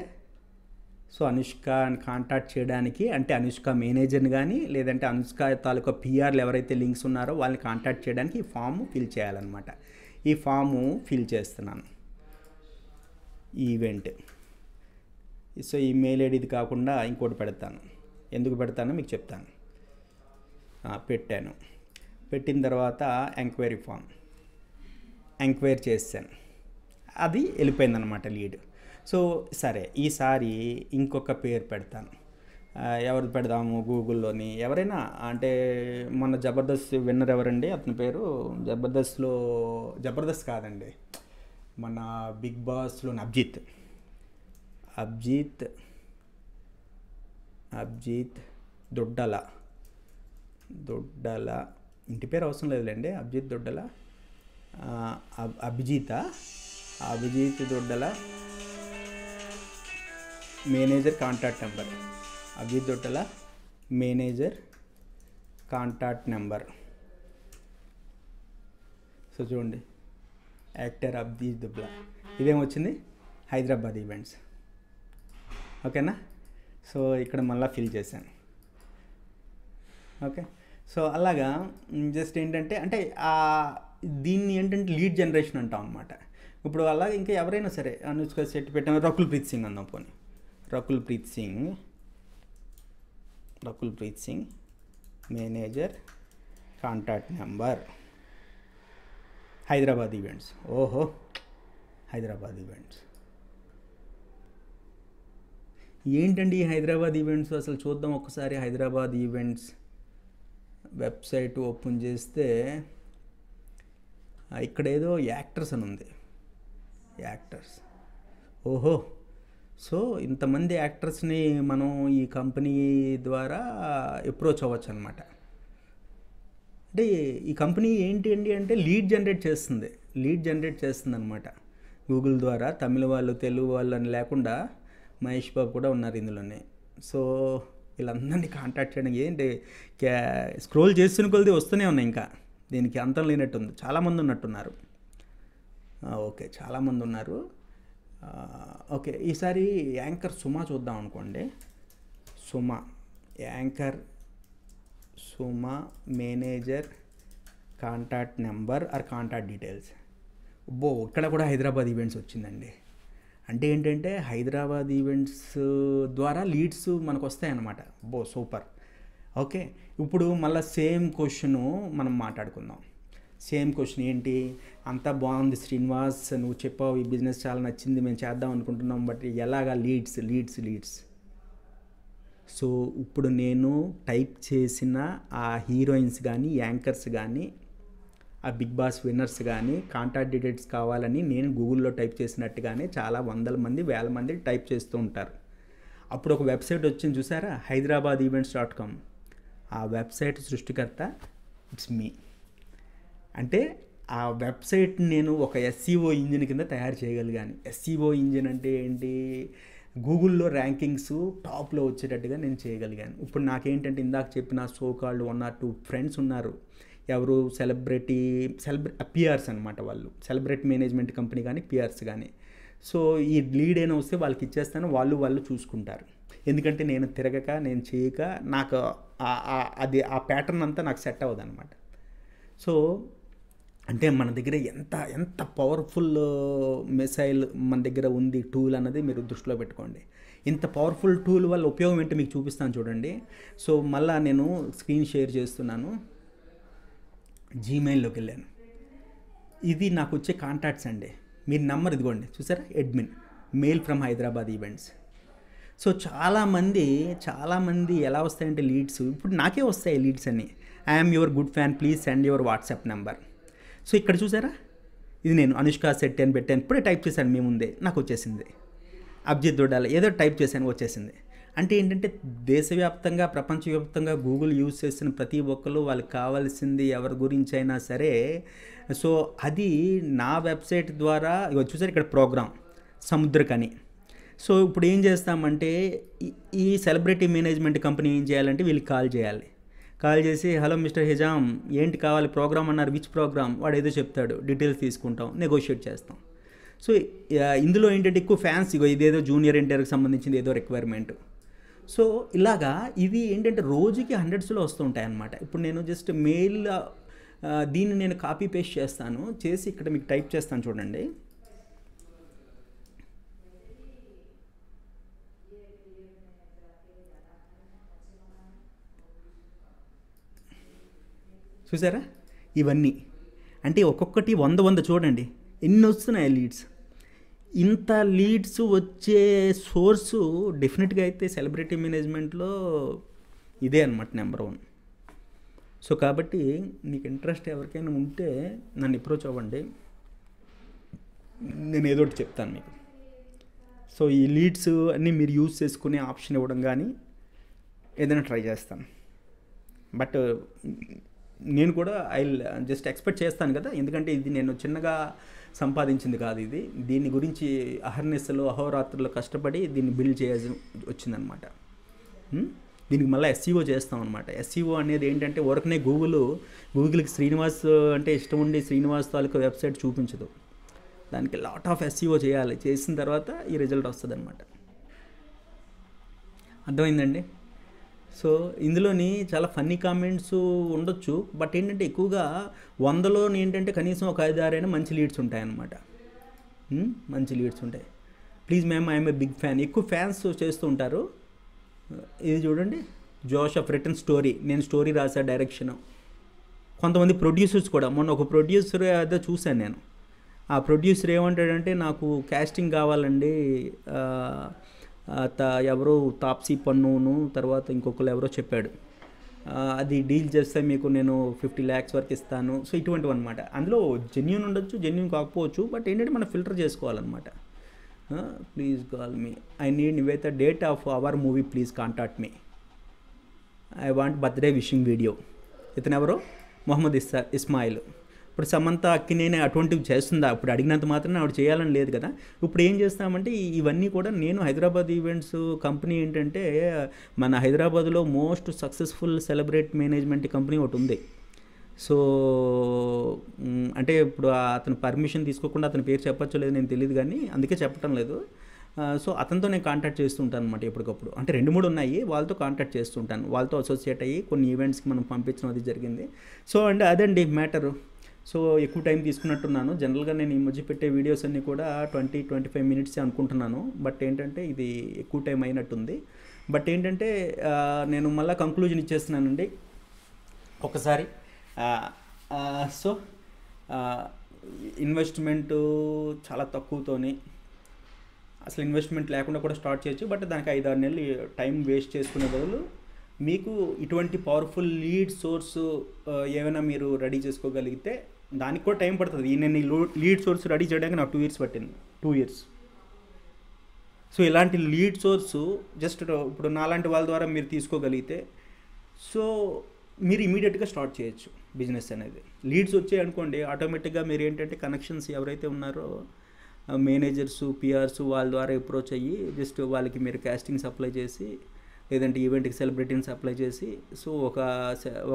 సో అనుష్కని కాంటాక్ట్ చేయడానికి, అంటే అనుష్క మేనేజర్ని కానీ లేదంటే అనుష్క తాలూకా పిఆర్లు ఎవరైతే లింక్స్ ఉన్నారో వాళ్ళని కాంటాక్ట్ చేయడానికి ఈ ఫామ్ ఫిల్ చేయాలన్నమాట. ఈ ఫాము ఫిల్ చేస్తున్నాను. ఈవెంట్. సో ఈ మెయిల్ ఐడిది కాకుండా ఇంకోటి పెడతాను. ఎందుకు పెడతానో మీకు చెప్తాను. పెట్టాను. పెట్టిన తర్వాత ఎంక్వైరీ ఫామ్ ఎంక్వైరీ చేశాను. అది వెళ్ళిపోయిందనమాట లీడ్. సో సరే, ఈసారి ఇంకొక పేరు పెడతాను. ఎవరు పెడదాము గూగుల్లోని, ఎవరైనా. అంటే మన జబర్దస్త్ విన్నర్ ఎవరండి, అతని పేరు జబర్దస్త్ కాదండి, మన బిగ్ బాస్లోని అబ్జీత్ దొడ్డల, ఇంటి పేరు అవసరం లేదులేండి, Abhijit Doddala, Abhijit Doddala manager contact number, Abhijit Doddala manager contact number. So చూడండి, యాక్టర్ అభిజిత్ దొడ్డల. ఇదేమొచ్చింది, హైదరాబాద్ ఈవెంట్స్. ఓకేనా. సో ఇక్కడ మళ్ళీ ఫిల్ చేశాను. ఓకే. సో అలాగా జస్ట్ ఏంటంటే, అంటే దీన్ని ఏంటంటే లీడ్ జనరేషన్ అంటాం అనమాట. ఇప్పుడు అలాగే ఇంకా ఎవరైనా సరే, అనుష్క శెట్టి పెట్టాము, రకుల్ ప్రీత్ సింగ్ అందాం పోనీ. Rakul Preet Singh manager contact number, Hyderabad events. ఓహో, హైదరాబాద్ ఈవెంట్స్ ఏంటండి హైదరాబాద్ ఈవెంట్స్? అసలు చూద్దాం ఒకసారి. హైదరాబాద్ ఈవెంట్స్ వెబ్సైట్ ఓపెన్ చేస్తే ఇక్కడ ఏదో యాక్టర్స్ అని ఉంది. యాక్టర్స్, ఓహో. సో ఇంతమంది యాక్టర్స్ని మనం ఈ కంపెనీ ద్వారా అప్రోచ్ అవ్వచ్చు అనమాట. అంటే ఈ కంపెనీ ఏంటి అంటే లీడ్ జనరేట్ చేస్తుంది అనమాట గూగుల్ ద్వారా. తమిళ వాళ్ళు, తెలుగు వాళ్ళు అని లేకుండా మహేష్ బాబు కూడా ఉన్నారు ఇందులోనే. సో వీళ్ళందరినీ కాంటాక్ట్ చేయడం ఏంటి, స్క్రోల్ చేస్తున్న కొలది వస్తూనే ఉన్నాయి. ఇంకా దీనికి అంతం లేనట్టుంది. చాలామంది ఉన్నట్టున్నారు. ఓకే, చాలామంది ఉన్నారు. ఓకే, ఈసారి యాంకర్ సుమా చూద్దాం అనుకోండి. Anchor Suma manager contact number or contact details. ఇక్కడ కూడా హైదరాబాద్ ఈవెంట్స్ వచ్చిందండి. అంటే ఏంటంటే హైదరాబాద్ ఈవెంట్స్ ద్వారా లీడ్స్ మనకు వస్తాయన్నమాట. సూపర్. ఓకే, ఇప్పుడు మళ్ళీ సేమ్ క్వశ్చను మనం మాట్లాడుకుందాం. సేమ్ క్వశ్చన్ ఏంటి, అంతా బాగుంది శ్రీనివాస్, నువ్వు చెప్పావు ఈ బిజినెస్ చాలా నచ్చింది, మేము చేద్దాం అనుకుంటున్నాం, బట్ ఎలాగా లీడ్స్. సో ఇప్పుడు నేను టైప్ చేసిన ఆ హీరోయిన్స్ కానీ యాంకర్స్ కానీ ఆ బిగ్ బాస్ విన్నర్స్ కానీ కాంటాక్ట్ డీటెయిల్స్ కావాలని నేను గూగుల్లో టైప్ చేసినట్టుగానే చాలా వందల మంది వేల మంది టైప్ చేస్తూ ఉంటారు. అప్పుడు ఒక వెబ్సైట్ వచ్చింది చూసారా, hyderabadevents.com. ఆ వెబ్సైట్ సృష్టికర్త ఇట్స్ మీ. అంటే ఆ వెబ్సైట్ నేను ఒక SEO ఇంజిన్ కింద తయారు చేయగలిగాను. SEO ఇంజిన్ అంటే ఏంటి, గూగుల్లో ర్యాంకింగ్స్ టాప్లో వచ్చేటట్టుగా నేను చేయగలిగాను. ఇప్పుడు నాకేంటంటే ఇందాక చెప్పిన సో కాల్డ్ 1 or 2 ఫ్రెండ్స్ ఉన్నారు. ఎవరు, పిఆర్స్ అనమాట. వాళ్ళు సెలబ్రిటీ మేనేజ్మెంట్ కంపెనీ కానీ పిఆర్స్ కానీ. సో ఈ లీడ్ అయినా వస్తే వాళ్ళకి ఇచ్చేస్తాను, వాళ్ళు చూసుకుంటారు. ఎందుకంటే నేను తిరగక, నేను చేయక, నాకు అది ఆ ప్యాటర్న్ అంతా నాకు సెట్ అవ్వదు అనమాట. సో అంటే మన దగ్గర ఎంత పవర్ఫుల్ మిసైల్ మన దగ్గర ఉంది, టూల్ అన్నది మీరు దృష్టిలో పెట్టుకోండి. ఇంత పవర్ఫుల్ టూల్ వల్ల ఉపయోగం ఏంటో మీకు చూపిస్తాను చూడండి. సో మళ్ళీ నేను స్క్రీన్ షేర్ చేస్తున్నాను. జీమెయిల్లోకి వెళ్ళాను. ఇది నాకు వచ్చే కాంటాక్ట్స్ అండి. మీరు నంబర్ ఇదిగోండి, చూసారా, admin, mail from Hyderabad events. So చాలామంది ఎలా వస్తాయంటే లీడ్స్, ఇప్పుడు నాకే వస్తాయి లీడ్స్ అన్ని. I'm your good fan, please send your WhatsApp number. So ఇక్కడ చూసారా, ఇది నేను అనుష్క శెట్టి అని పెట్టాను. ఇప్పుడే టైప్ చేశాను మీ ముందే, నాకు వచ్చేసింది. అభిజిత్ దొడ్డాల ఏదో టైప్ చేశాను, వచ్చేసింది. అంటే ఏంటంటే దేశవ్యాప్తంగా, ప్రపంచవ్యాప్తంగా గూగుల్ యూజ్ చేసిన ప్రతి ఒక్కరు వాళ్ళకి కావాల్సింది ఎవరి గురించి అయినా సరే, సో అది నా వెబ్సైట్ ద్వారా చూసారు. ఇక్కడ ప్రోగ్రామ్ సముద్రకని. సో ఇప్పుడు ఏం చేస్తామంటే ఈ సెలబ్రిటీ మేనేజ్మెంట్ కంపెనీ ఏం చేయాలంటే వీళ్ళకి కాల్ చేసి హలో మిస్టర్ హిజామ్, ఏంటి కావాలి, ప్రోగ్రామ్ అన్నారు, విచ్ ప్రోగ్రామ్, వాడు ఏదో చెప్తాడు, డీటెయిల్స్ తీసుకుంటాం, నెగోషియేట్ చేస్తాం. సో ఇందులో ఏంటంటే ఎక్కువ ఫ్యాన్స్, ఇదేదో జూనియర్ ఎన్టీఆర్కి సంబంధించింది ఏదో రిక్వైర్మెంట్. సో ఇలాగా ఇవి ఏంటంటే రోజుకి హండ్రెడ్స్లో వస్తూ ఉంటాయి అన్నమాట. ఇప్పుడు నేను జస్ట్ మెయిల్ దీన్ని నేను కాపీ పేస్ట్ చేస్తాను, చేసి ఇక్కడ మీకు టైప్ చేస్తాను చూడండి. చూసారా, ఇవన్నీ అంటే ఒక్కొక్కటి 100 చూడండి ఎన్ని వస్తున్నాయి లీడ్స్. ఇంత లీడ్స్ వచ్చే సోర్సు డెఫినెట్గా అయితే సెలబ్రిటీ మేనేజ్మెంట్లో ఇదే అనమాట నెంబర్ 1. సో కాబట్టి మీకు ఇంట్రెస్ట్ ఎవరికైనా ఉంటే నన్ను అప్రోచ్ అవ్వండి, నేను ఏదో ఒకటి చెప్తాను మీకు. సో ఈ లీడ్స్ అన్నీ మీరు యూజ్ చేసుకునే ఆప్షన్ ఇవ్వడం కానీ ఏదైనా ట్రై చేస్తాను. బట్ నేను కూడా జస్ట్ ఎక్స్పెక్ట్ చేస్తాను కదా, ఎందుకంటే ఇది నేను చిన్నగా సంపాదించింది కాదు. దీని గురించి అహోరాత్రులు కష్టపడి దీన్ని బిల్డ్ చేయాల్సి వచ్చిందనమాట. దీనికి మళ్ళీ SEO చేస్తాం అనమాట. SEO అనేది ఏంటంటే ఊరకనే గూగుల్కి శ్రీనివాస్ అంటే ఇష్టం ఉండి శ్రీనివాస్ తాలూకా వెబ్సైట్ చూపించదు. దానికి లాట్ ఆఫ్ SEO చేయాలి, చేసిన తర్వాత ఈ రిజల్ట్ వస్తుంది అనమాట. అర్థమైందండి? సో ఇందులోని చాలా ఫన్నీ కామెంట్స్ ఉండొచ్చు, బట్ ఏంటంటే ఎక్కువగా 100లో ఏంటంటే కనీసం ఒక 5-6 మంచి లీడ్స్ ఉంటాయన్నమాట. మంచి లీడ్స్ ఉంటాయి. Please ma'am, I'm a big fan. ఎక్కువ ఫ్యాన్స్ చేస్తూ ఉంటారు. ఇది చూడండి, జోసెఫ్ రిటర్న్ స్టోరీ, నేను స్టోరీ రాసా, డైరెక్షన్. కొంతమంది ప్రొడ్యూసర్స్ కూడా, మొన్న ఒక ప్రొడ్యూసర్ అదే చూశాను నేను. ఆ ప్రొడ్యూసర్ ఏమంటాడంటే నాకు కాస్టింగ్ కావాలండి, ఎవరో తాప్సీ పన్నును తర్వాత ఇంకొకరు ఎవరో చెప్పాడు, అది డీల్ చేస్తే మీకు నేను 50 lakhs వరకు ఇస్తాను. సో ఇటువంటివి అనమాట. అందులో జెన్యూన్ ఉండొచ్చు, జెన్యూన్ కాకపోవచ్చు, బట్ ఏంటంటే మనం ఫిల్టర్ చేసుకోవాలన్నమాట. Please call me, I need Nivetha date of our movie, please contact me, I want birthday wishing video. ఇతను ఎవరో మొహమ్మద్ ఇస్మాయిల్. ఇప్పుడు సమంత అక్కినేని అటువంటివి చేస్తుందా? ఇప్పుడు అడిగినంత మాత్రం ఆవిడ చేయాలని లేదు కదా. ఇప్పుడు ఏం చేస్తామంటే ఇవన్నీ కూడా నేను హైదరాబాద్ ఈవెంట్స్ కంపెనీ ఏంటంటే మన హైదరాబాద్లో most successful celebrate management company ఒకటి ఉంది. సో అంటే ఇప్పుడు అతను పర్మిషన్ తీసుకోకుండా అతని పేరు చెప్పచ్చో లేదు నేను తెలియదు, కానీ అందుకే చెప్పటం లేదు. సో అతనితో నేను కాంటాక్ట్ చేస్తుంటాను అనమాట ఎప్పటికప్పుడు. అంటే 2-3 ఉన్నాయి, వాళ్ళతో కాంటాక్ట్ చేస్తుంటాను, వాళ్ళతో అసోసియేట్ అయ్యి కొన్ని ఈవెంట్స్కి మనం పంపించడం అది జరిగింది. సో అండ్ అదండి మ్యాటరు. సో ఎక్కువ టైం తీసుకున్నట్టున్నాను. జనరల్గా నేను ఈ మధ్య పెట్టే వీడియోస్ అన్నీ కూడా 20-25 minutes అనుకుంటున్నాను, బట్ ఏంటంటే ఇది ఎక్కువ టైం అయినట్టుంది. బట్ ఏంటంటే నేను మళ్ళీ కంక్లూజన్ ఇచ్చేస్తున్నానండి ఒకసారి. సో ఇన్వెస్ట్మెంటు చాలా తక్కువతోని, అసలు ఇన్వెస్ట్మెంట్ లేకుండా కూడా స్టార్ట్ చేయొచ్చు, బట్ దానికి 5-6 నెలలు టైం వేస్ట్ చేసుకునే బదులు మీకు ఇటువంటి పవర్ఫుల్ లీడ్ సోర్స్ ఏమైనా మీరు రెడీ చేసుకోగలిగితే దానికి కూడా టైం పడుతుంది. నేను ఈ లీడ్ సోర్స్ రెడీ చేయడానికి నాకు 2 years పట్టింది, 2 years. సో ఇలాంటి లీడ్ సోర్సు జస్ట్ ఇప్పుడు నాలాంటి వాళ్ళ ద్వారా మీరు తీసుకోగలిగితే సో మీరు ఇమీడియట్గా స్టార్ట్ చేయొచ్చు బిజినెస్ అనేది. లీడ్స్ వచ్చాయి అనుకోండి, ఆటోమేటిక్గా మీరు ఏంటంటే కనెక్షన్స్ ఎవరైతే ఉన్నారో మేనేజర్సు, పిఆర్స్ వాళ్ళ ద్వారా అప్రోచ్ అయ్యి జస్ట్ వాళ్ళకి మీరు కాస్టింగ్స్ అప్లై చేసి, లేదంటే ఈవెంట్కి సెలబ్రిటీని అప్లై చేసి, సో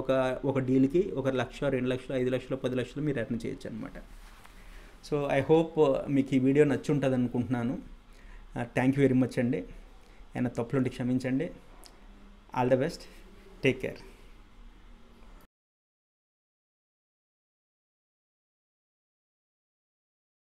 ఒక డీల్కి 1 లక్ష, 2 లక్షలు, 5 లక్షలు, 10 లక్షలు మీరు ఎర్న్ చేయొచ్చు అనమాట. సో ఐ హోప్ మీకు ఈ వీడియో నచ్చి ఉంటుంది అనుకుంటున్నాను. థ్యాంక్ యూ వెరీ మచ్ అండి. ఏమైనా తప్పులుంటే క్షమించండి. All the best, take care.